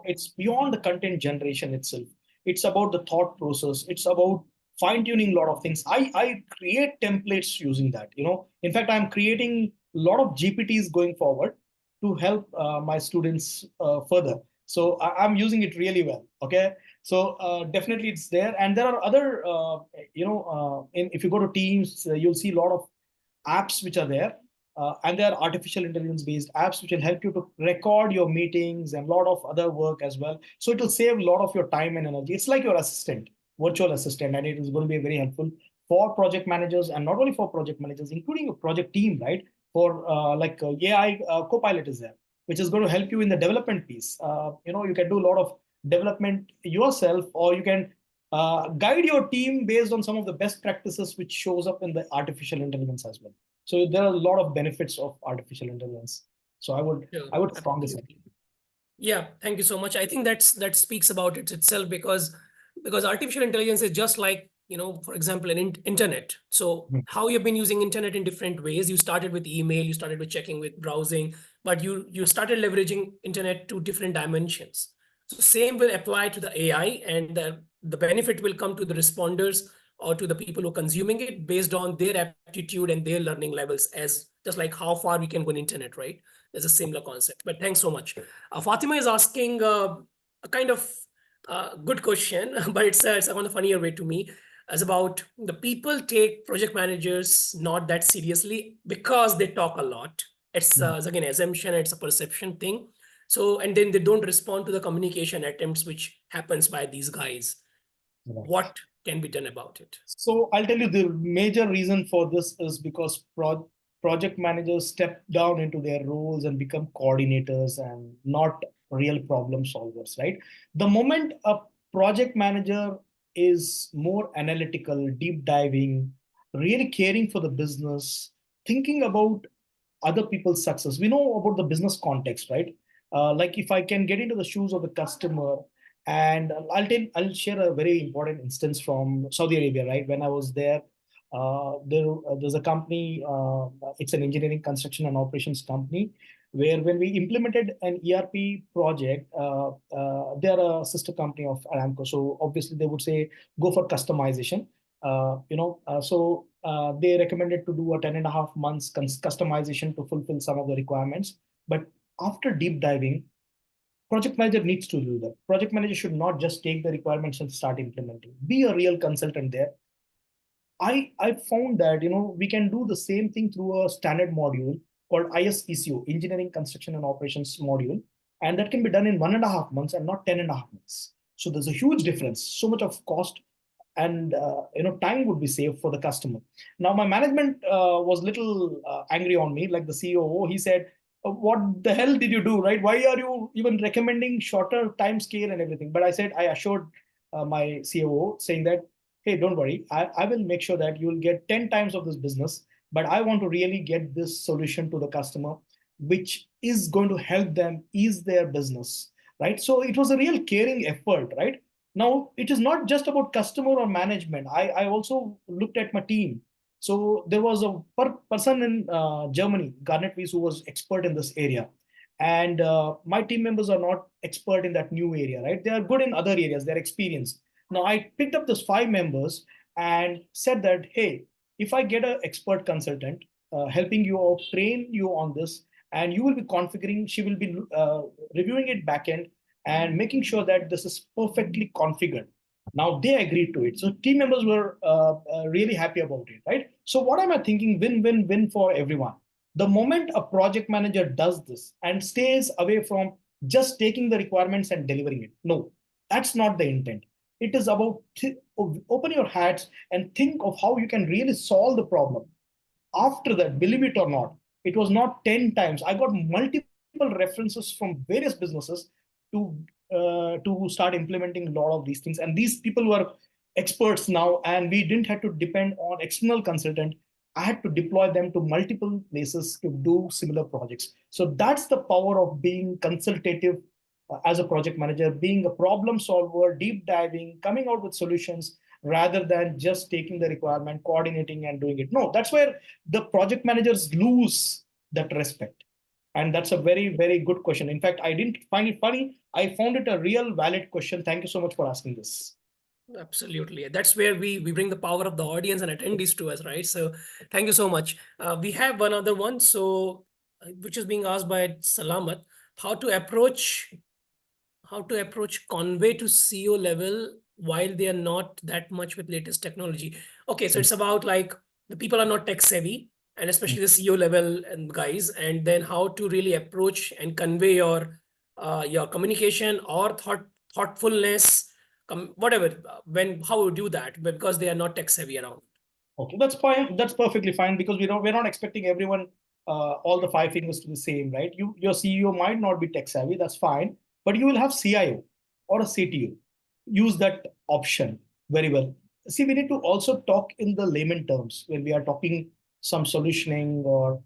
Speaker 3: it's beyond the content generation itself. It's about the thought process. It's about fine tuning a lot of things. I create templates using that. In fact, I'm creating a lot of GPTs going forward to help my students further. So I'm using it really well. Okay. So definitely it's there, and there are other, if you go to Teams, you'll see a lot of apps which are there, and there are artificial intelligence based apps which will help you to record your meetings and a lot of other work as well. So it will save a lot of your time and energy. It's like your assistant, virtual assistant, and it is going to be very helpful for project managers, and not only for project managers, including a project team, right? For AI Copilot is there, which is going to help you in the development piece. You can do a lot of development yourself, or you can guide your team based on some of the best practices which shows up in the artificial intelligence as well. So there are a lot of benefits of artificial intelligence. So I would
Speaker 2: Sure,
Speaker 3: I would strongly say.
Speaker 2: absolutely. Yeah, thank you so much. I think that speaks about it itself because artificial intelligence is just like, for example, an internet. So
Speaker 3: Mhm.
Speaker 2: how you've been using internet in different ways. You started with email, you started with checking with browsing, but you started leveraging internet to different dimensions. So same will apply to the AI, and the benefit will come to the responders or to the people who are consuming it based on their aptitude and their learning levels, as just like how far we can go in internet, right? There's a similar concept. But thanks so much. Fatima is asking a kind of good question, but it's on a funnier way to me. As about the people take project managers not that seriously because they talk a lot. It's again assumption. It's a perception thing. So and then they don't respond to the communication attempts which happens by these guys.
Speaker 3: Right.
Speaker 2: What can be done about it?
Speaker 3: So I'll tell you the major reason for this is because project managers step down into their roles and become coordinators and not real problem solvers, right? The moment a project manager is more analytical, deep diving, really caring for the business, thinking about other people's success. We know about the business context, right? Like if I can get into the shoes of the customer, and I'll share a very important instance from Saudi Arabia, right? When I was there, there's a company. It's an engineering, construction, and operations company, where when we implemented an ERP project, they're a sister company of Aramco, so obviously they would say go for customization. They recommended to do a 10 and a half months customization to fulfill some of the requirements. But after deep diving, project manager needs to do that. Project manager should not just take the requirements and start implementing. Be a real consultant there. I found that we can do the same thing through a standard module called ISECO, Engineering, Construction, and Operations module, and that can be done in 1.5 months and not 10 and a half months. So there's a huge difference. So much of cost and time would be saved for the customer. Now my management was little angry on me, like the COO. He said, "What the hell did you do? Right? Why are you even recommending shorter time scale and everything?" But I said I assured my COO, saying that, "Hey, don't worry. I will make sure that you'll get 10 times of this business, but I want to really get this solution to the customer, which is going to help them ease their business." Right. So it was a real caring effort, right? Now, it is not just about customer or management. I also looked at my team. So there was a person in Germany, Garnet Weiss, who was expert in this area. And my team members are not expert in that new area, right? They are good in other areas, they're experienced. Now, I picked up those 5 members and said that, hey, if I get an expert consultant helping you out, train you on this, and you will be configuring, she will be reviewing it back end, and making sure that this is perfectly configured. Now they agreed to it. So team members were really happy about it, right? So what am I thinking? Win, win, win for everyone. The moment a project manager does this and stays away from just taking the requirements and delivering it, no, that's not the intent. It is about open your hats and think of how you can really solve the problem. After that, believe it or not, it was not 10 times. I got multiple references from various businesses to to start implementing a lot of these things. And these people were experts now, and we didn't have to depend on external consultant. I had to deploy them to multiple places to do similar projects. So that's the power of being consultative as a project manager, being a problem solver, deep diving, coming out with solutions rather than just taking the requirement, coordinating and doing it. No, that's where the project managers lose that respect. And that's a very, very good question. In fact, I didn't find it funny. I found it a real valid question. Thank you so much for asking this.
Speaker 2: Absolutely. That's where we bring the power of the audience and attendees to us, right? So thank you so much. We have one other one, so which is being asked by Salamat, how to approach convey to CEO level while they are not that much with latest technology. Okay, so it's about like the people are not tech savvy, and especially the CEO level and guys, and then how to really approach and convey your communication or thoughtfulness, whatever. When how you do that because they are not tech savvy around.
Speaker 3: Okay, that's fine. That's perfectly fine because we're not expecting everyone all the five fingers to be same, right? Your CEO might not be tech savvy. That's fine, but you will have CIO or a CTO. Use that option very well. See, we need to also talk in the layman terms when we are talking some solutioning or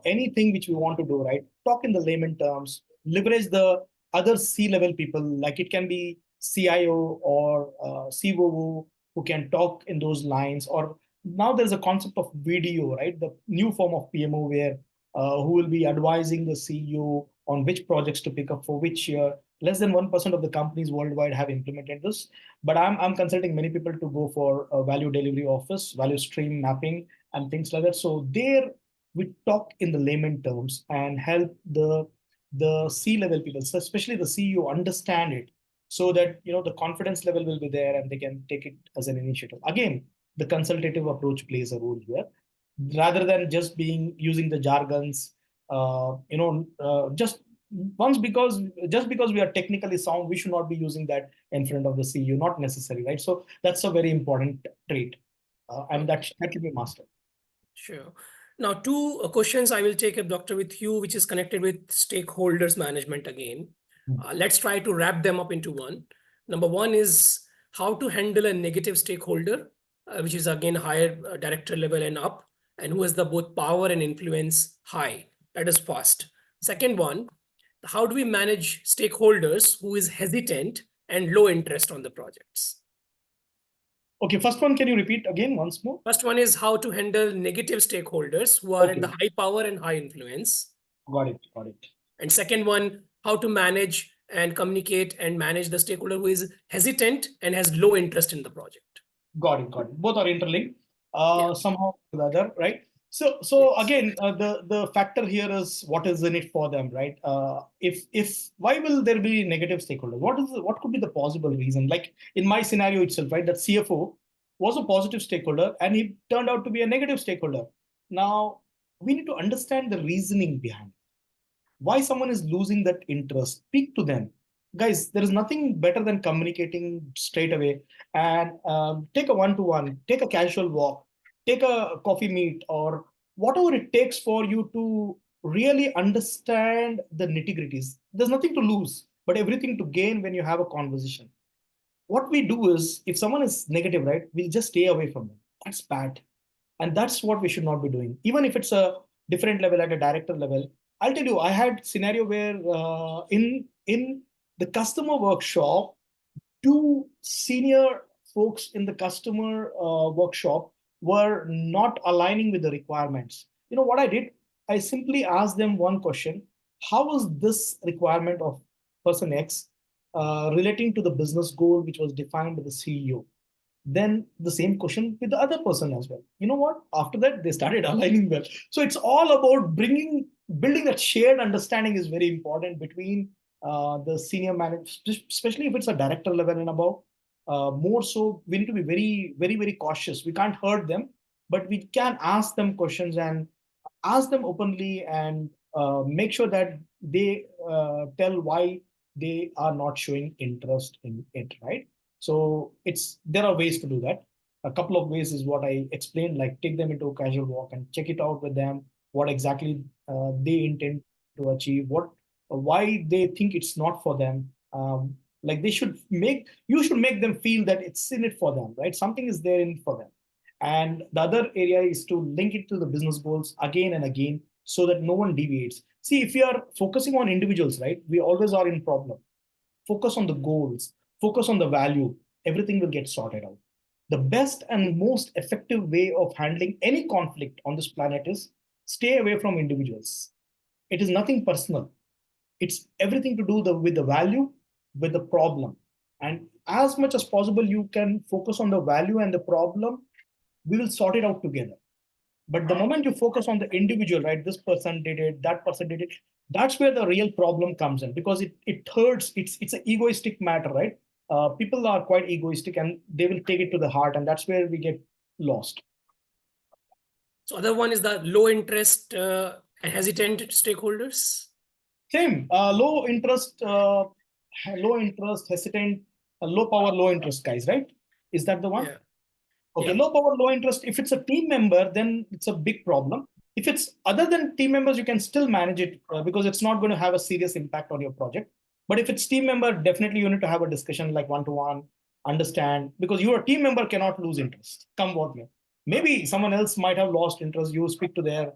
Speaker 3: anything which we want to do, right? Talk in the layman terms. Leverage the other C-level people, like it can be CIO or COO who can talk in those lines, or now there's a concept of video, right? The new form of PMO where who will be advising the CEO on which projects to pick up for which year. Less than 1% of the companies worldwide have implemented this, but I'm consulting many people to go for a value delivery office, value stream mapping, and things like that. So there we talk in the layman terms and help the C-level people, especially the CEO, understand it so that the confidence level will be there and they can take it as an initiative. Again, the consultative approach plays a role here rather than just being using the jargons just once because we are technically sound, we should not be using that in front of the CEO, not necessary, right? So that's a very important trait, and that should be mastered.
Speaker 2: Sure. Now, two questions I will take up, Doctor, with you, which is connected with stakeholders management again. Let's try to wrap them up into one. Number one is how to handle a negative stakeholder, which is again higher director level and up, and who has the both power and influence high. That is first. Second one, how do we manage stakeholders who is hesitant and low interest on the projects?
Speaker 3: Okay, first one, can you repeat again once more?
Speaker 2: First one is how to handle negative stakeholders who are in the high power and high influence.
Speaker 3: Got it.
Speaker 2: And second one, how to manage and communicate and manage the stakeholder who is hesitant and has low interest in the project.
Speaker 3: Got it. Both are interlinked somehow or the other, right? So
Speaker 2: Yes.
Speaker 3: again, the factor here is what is in it for them, right? If why will there be negative stakeholder? What could be the possible reason? Like in my scenario itself, right? That CFO was a positive stakeholder and he turned out to be a negative stakeholder. Now we need to understand the reasoning behind it. Why someone is losing that interest. Speak to them, guys. There is nothing better than communicating straight away and take a one-to-one, take a casual walk, take a coffee meet, or whatever it takes for you to really understand the nitty-gritties. There's nothing to lose but everything to gain when you have a conversation. What we do is, if someone is negative, right, we'll just stay away from them. That's bad. And that's what we should not be doing. Even if it's a different level, at a director level, I'll tell you, I had scenario where in the customer workshop, two senior folks in the customer workshop were not aligning with the requirements. You know what I did? I simply asked them one question: how is this requirement of person X relating to the business goal which was defined by the CEO? Then the same question with the other person as well. You know what? After that, they started aligning well. So it's all about building that shared understanding is very important between the senior manager, especially if it's a director level and above. More so, we need to be very, very, very cautious. We can't hurt them, but we can ask them questions and ask them openly and make sure that they tell why they are not showing interest in it, right? So there are ways to do that. A couple of ways is what I explained, like take them into a casual walk and check it out with them, what exactly they intend to achieve, why they think it's not for them. Like you should make them feel that it's in it for them, right? Something is there in it for them. And the other area is to link it to the business goals again and again so that no one deviates. See, if you are focusing on individuals, right, we always are in problem. Focus on the goals, focus on the value, everything will get sorted out. The best and most effective way of handling any conflict on this planet is stay away from individuals. It is nothing personal. It's everything to do with the value, with the problem. And as much as possible, you can focus on the value and the problem. We will sort it out together. But the moment you focus on the individual, right, this person did it, that person did it, that's where the real problem comes in, because it hurts. It's an egoistic matter, right? People are quite egoistic and they will take it to the heart, and that's where we get lost.
Speaker 2: So other one is the low interest and hesitant stakeholders.
Speaker 3: Same, low interest, hesitant, low power, low interest guys, right? Is that the one?
Speaker 2: Yeah.
Speaker 3: Okay,
Speaker 2: Yeah.
Speaker 3: low power, low interest. If it's a team member, then it's a big problem. If it's other than team members, you can still manage it because it's not going to have a serious impact on your project. But if it's team member, definitely you need to have a discussion like one-to-one, understand, because your team member cannot lose interest, come what may. Maybe someone else might have lost interest. You speak to their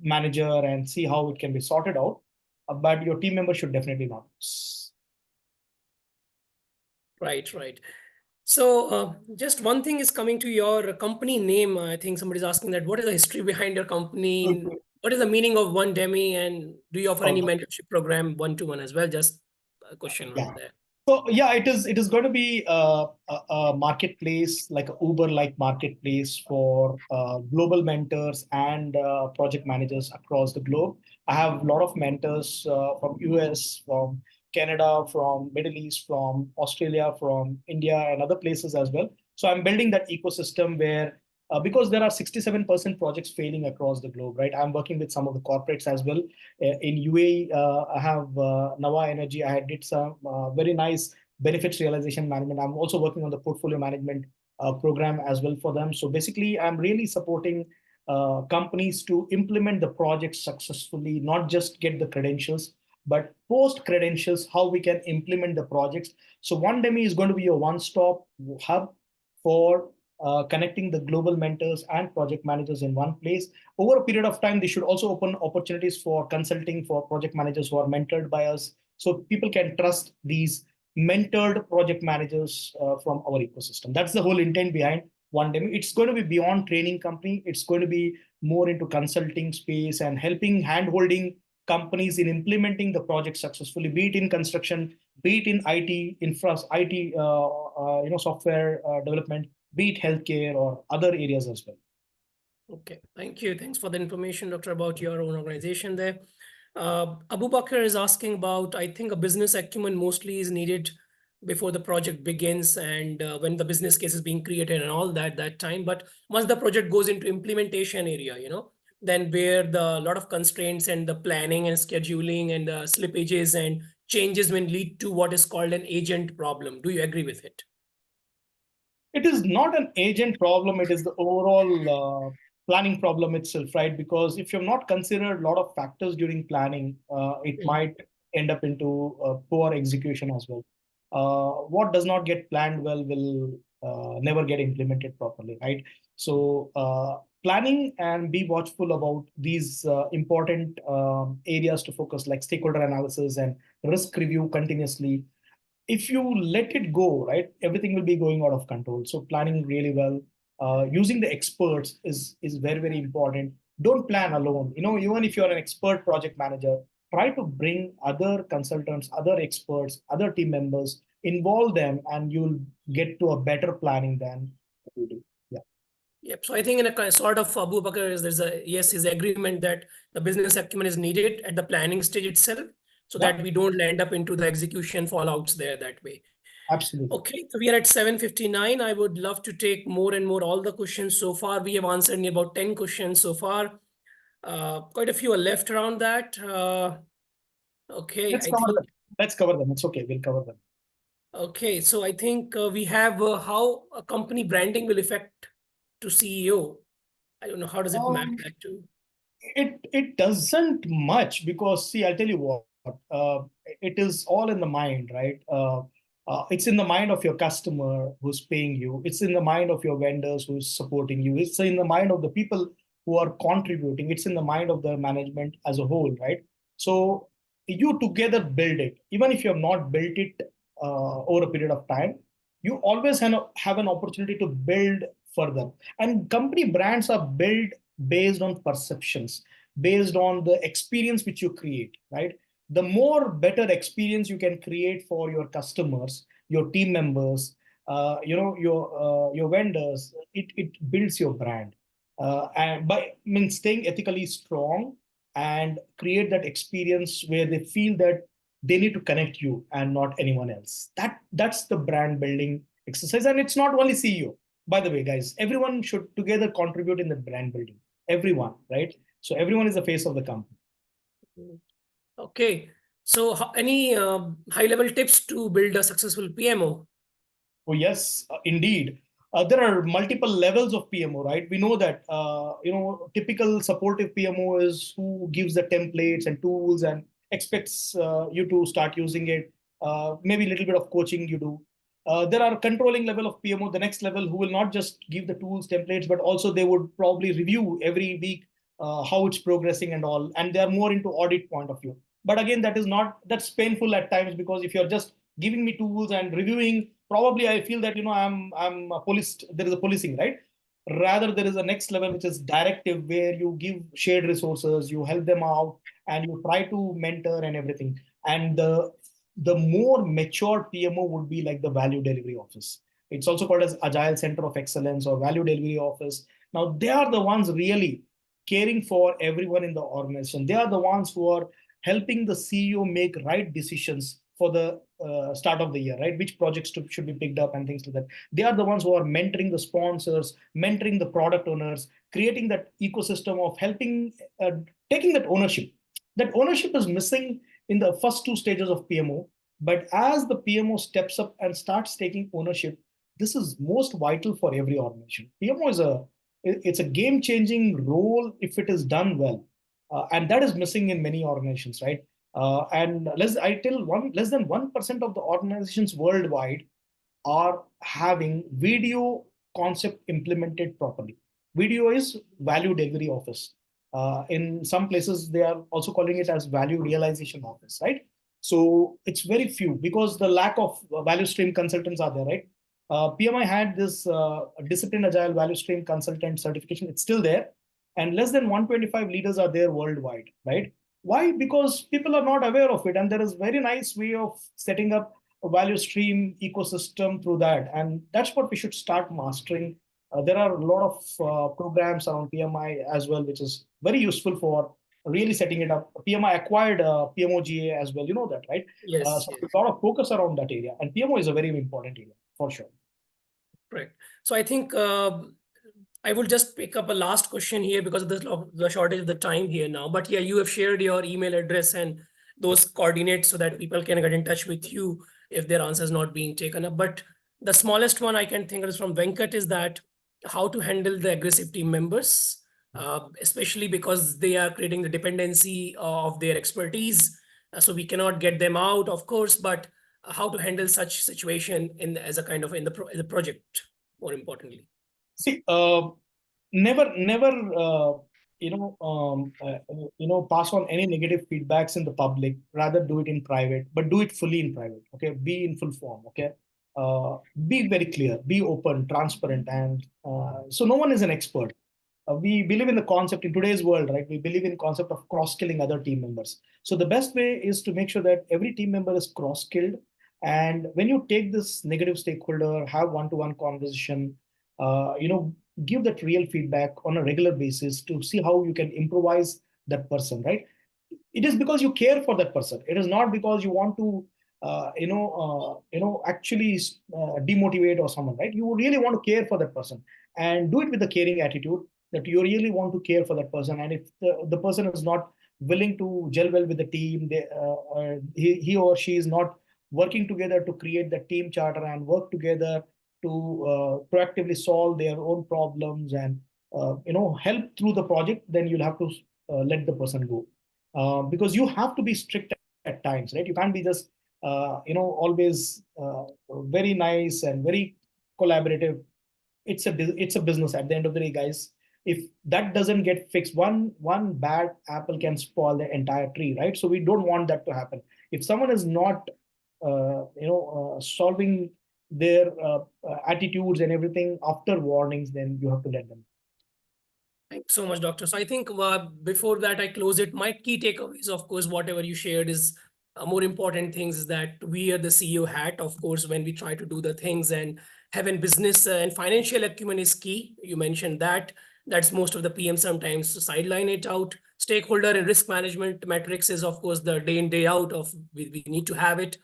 Speaker 3: manager and see how it can be sorted out. But your team member should definitely not lose.
Speaker 2: Right, right. So just one thing is coming to your company name. I think somebody's asking that what is the history behind your company? What is the meaning of One Demi? And do you offer any
Speaker 3: Okay.
Speaker 2: mentorship program one-to-one as well? Just a question
Speaker 3: Yeah.
Speaker 2: on there.
Speaker 3: So yeah, it is going to be a marketplace, like a Uber-like marketplace for global mentors and project managers across the globe. I have a lot of mentors from US, from Canada, from Middle East, from Australia, from India, and other places as well. So I'm building that ecosystem where because there are 67% projects failing across the globe, right? I'm working with some of the corporates as well. In UAE, I have Nawa Energy. I did some very nice benefits realization management. I'm also working on the portfolio management program as well for them. So basically, I'm really supporting companies to implement the project successfully, not just get the credentials, but post credentials, how we can implement the projects. So One Demi is going to be a one-stop hub for connecting the global mentors and project managers in one place. Over a period of time, they should also open opportunities for consulting for project managers who are mentored by us. So people can trust these mentored project managers from our ecosystem. That's the whole intent behind One Demi. It's going to be beyond training company. It's going to be more into consulting space and helping hand-holding companies in implementing the project successfully, be it in construction, be it in IT, IT, software development, be it healthcare or other areas as well.
Speaker 2: Okay, thank you. Thanks for the information, Doctor, about your own organization there. Abu Bakr is asking about, I think a business acumen mostly is needed before the project begins and when the business case is being created and all that time. But once the project goes into implementation area, then where the lot of constraints and the planning and scheduling and the slippages and changes will lead to what is called an agent problem. Do you agree with it?
Speaker 3: It is not an agent problem. It is the overall planning problem itself, right? Because if you've not considered a lot of factors during planning, it might end up into poor execution as well. What does not get planned well will never get implemented properly, right? So planning and be watchful about these important areas to focus, like stakeholder analysis and risk review continuously. If you let it go, right, everything will be going out of control. So planning really well, using the experts is very, very important. Don't plan alone. Even if you're an expert project manager, try to bring other consultants, other experts, other team members, involve them, and you'll get to a better planning than you do. Yeah.
Speaker 2: Yep. So I think in a sort of Abu Bakr, there's his agreement that the business acumen is needed at the planning stage itself, so
Speaker 3: Yeah.
Speaker 2: that we don't end up into the execution fallouts there that way.
Speaker 3: Absolutely.
Speaker 2: Okay, so we are at 7:59. I would love to take more and more all the questions so far. We have answered about 10 questions so far. Quite a few are left around that. Okay,
Speaker 3: Let's
Speaker 2: I
Speaker 3: cover
Speaker 2: think.
Speaker 3: them. Let's cover them. It's okay. We'll cover them.
Speaker 2: Okay, so I think we have how a company branding will affect to CEO. I don't know, how does it map
Speaker 3: Um,
Speaker 2: that to?
Speaker 3: it doesn't much because see, I'll tell you what. It is all in the mind, right? It's in the mind of your customer who's paying you. It's in the mind of your vendors who's supporting you. It's in the mind of the people who are contributing. It's in the mind of the management as a whole, right? So you together build it. Even if you have not built it over a period of time, you always have an opportunity to build further. And company brands are built based on perceptions, based on the experience which you create, right? The more better experience you can create for your customers, your team members, your vendors, it builds your brand. And by means staying ethically strong and create that experience where they feel that they need to connect you and not anyone else. That's the brand building exercise, and it's not only CEO. By the way, guys, everyone should together contribute in the brand building. Everyone, right? So everyone is the face of the company.
Speaker 2: Okay, so any high level tips to build a successful PMO?
Speaker 3: Oh, yes, indeed. There are multiple levels of PMO, right? We know that, typical supportive PMO is who gives the templates and tools and expects you to start using it. Maybe a little bit of coaching you do. There are controlling level of PMO, the next level, who will not just give the tools, templates, but also they would probably review every week how it's progressing and all. And they are more into audit point of view. But again, that's painful at times, because if you're just giving me tools and reviewing, probably I feel that I'm a policed. There is a policing, right? Rather, there is a next level which is directive, where you give shared resources, you help them out, and you try to mentor and everything. And the more mature PMO would be like the value delivery office. It's also called as agile center of excellence or value delivery office. Now they are the ones really caring for everyone in the organization. They are the ones who are helping the CEO make right decisions for the start of the year, right? Which projects should be picked up and things like that. They are the ones who are mentoring the sponsors, mentoring the product owners, creating that ecosystem of helping, taking that ownership. That ownership is missing in the first two stages of PMO. But as the PMO steps up and starts taking ownership, this is most vital for every organization. PMO is it's a game changing role if it is done well, and that is missing in many organizations, right? And less than 1% of the organizations worldwide are having video concept implemented properly. Video is value delivery office. In some places, they are also calling it as value realization office, right? So it's very few, because the lack of value stream consultants are there, right? PMI had this discipline agile value stream consultant certification. It's still there, and less than 125 leaders are there worldwide, right? Why? Because people are not aware of it, and there is very nice way of setting up a value stream ecosystem through that, and that's what we should start mastering. There are a lot of programs around PMI as well, which is very useful for really setting it up. PMI acquired PMOGA as well, you know that, right?
Speaker 2: Yes,
Speaker 3: So
Speaker 2: yes.
Speaker 3: a lot of focus around that area, and PMO is a very important area for sure.
Speaker 2: Right. So I think I will just pick up a last question here because of the shortage of the time here now. But yeah, you have shared your email address and those coordinates so that people can get in touch with you if their answer is not being taken up. But the smallest one I can think of is from Venkat, is that how to handle the aggressive team members, especially because they are creating the dependency of their expertise. So we cannot get them out, of course, but how to handle such situation in as a kind of in the project, more importantly.
Speaker 3: See, never, pass on any negative feedbacks in the public. Rather do it in private, but do it fully in private. Okay, be in full form. Okay, be very clear, be open, transparent, and so no one is an expert. We believe in the concept in today's world, right? We believe in concept of cross-skilling other team members. So the best way is to make sure that every team member is cross-skilled. And when you take this negative stakeholder, have one-to-one conversation, uh, you know, give that real feedback on a regular basis to see how you can improvise that person, right? it is because you care for that person. It is not because you want to actually demotivate or someone, right? You really want to care for that person, and do it with a caring attitude, that you really want to care for that person. And if the person is not willing to gel well with the team, he or she is not working together to create the team charter and work together to proactively solve their own problems and help through the project, then you'll have to let the person go. Because you have to be strict at times, right? You can't be just always very nice and very collaborative. It's a business at the end of the day, guys. If that doesn't get fixed, one bad apple can spoil the entire tree, right? So we don't want that to happen. If someone is not solving their attitudes and everything after warnings, then you have to let them.
Speaker 2: Thanks so much, Doctor. So I think before that I close it, my key takeaways, of course, whatever you shared is more important things is that we are the CEO hat, of course, when we try to do the things, and having business and financial acumen is key. You mentioned that. That's most of the PM sometimes sideline it out. Stakeholder and risk management metrics is, of course, the day in, day out of we need to have it.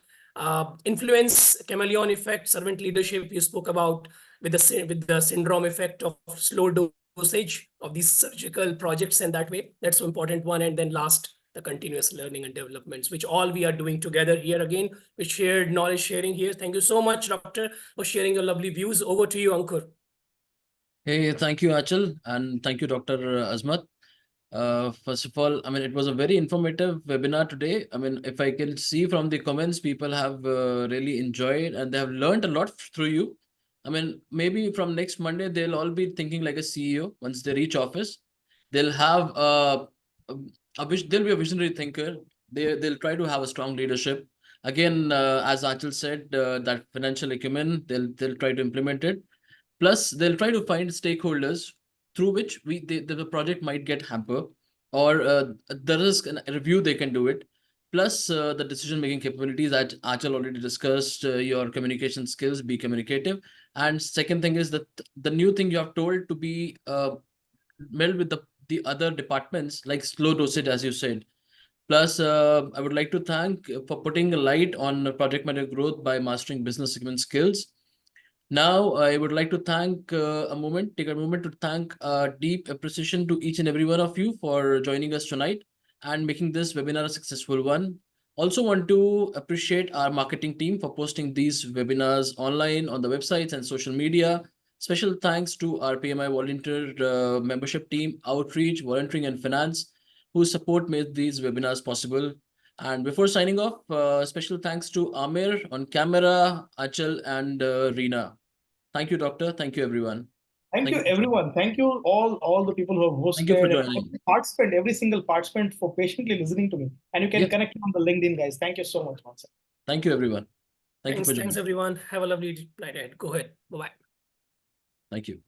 Speaker 2: Influence, chameleon effect, servant leadership you spoke about with the syndrome effect of slow dosage of these surgical projects, and that way that's so important one. And then last, the continuous learning and developments, which all we are doing together here again with shared knowledge sharing here. Thank you so much, Doctor, for sharing your lovely views. Over to you, Ankur.
Speaker 1: Hey, thank you, Achal, and thank you, Dr. Azmat. First of all, I mean, it was a very informative webinar today. I mean, if I can see from the comments, people have really enjoyed and they have learned a lot through you. I mean, maybe from next Monday, they'll all be thinking like a CEO once they reach office. They'll have they'll be a visionary thinker. They'll try to have a strong leadership. Again, as Achal said, that financial acumen, they'll try to implement it. Plus, they'll try to find stakeholders through which the project might get hampered, or there is a review they can do it. Plus, the decision-making capabilities that Achal already discussed, your communication skills, be communicative. And second thing is that the new thing you have told to be meld with the other departments, like slow dosage, as you said. Plus, I would like to thank for putting a light on project manager growth by mastering business segment skills. Now, I would like to take a moment to thank deep appreciation to each and every one of you for joining us tonight and making this webinar a successful one. Also want to appreciate our marketing team for posting these webinars online on the websites and social media. Special thanks to our PMI volunteer membership team, outreach, volunteering, and finance, whose support made these webinars possible. And before signing off, special thanks to Amir on camera, Achal, and Reena. Thank you, Doctor. Thank you, everyone.
Speaker 3: Thank
Speaker 1: Thank
Speaker 3: you,
Speaker 1: you.
Speaker 3: everyone. Thank you, all the people who have
Speaker 1: Thank you for
Speaker 3: hosted, and
Speaker 1: joining.
Speaker 3: every single participant for patiently listening to me. And you can
Speaker 1: Yes.
Speaker 3: connect me on the LinkedIn, guys. Thank you so much, once.
Speaker 1: Thank you, everyone. Thank you for
Speaker 2: Thanks
Speaker 1: joining.
Speaker 2: everyone. Have a lovely night ahead. Go ahead. Bye-bye.
Speaker 1: Thank you.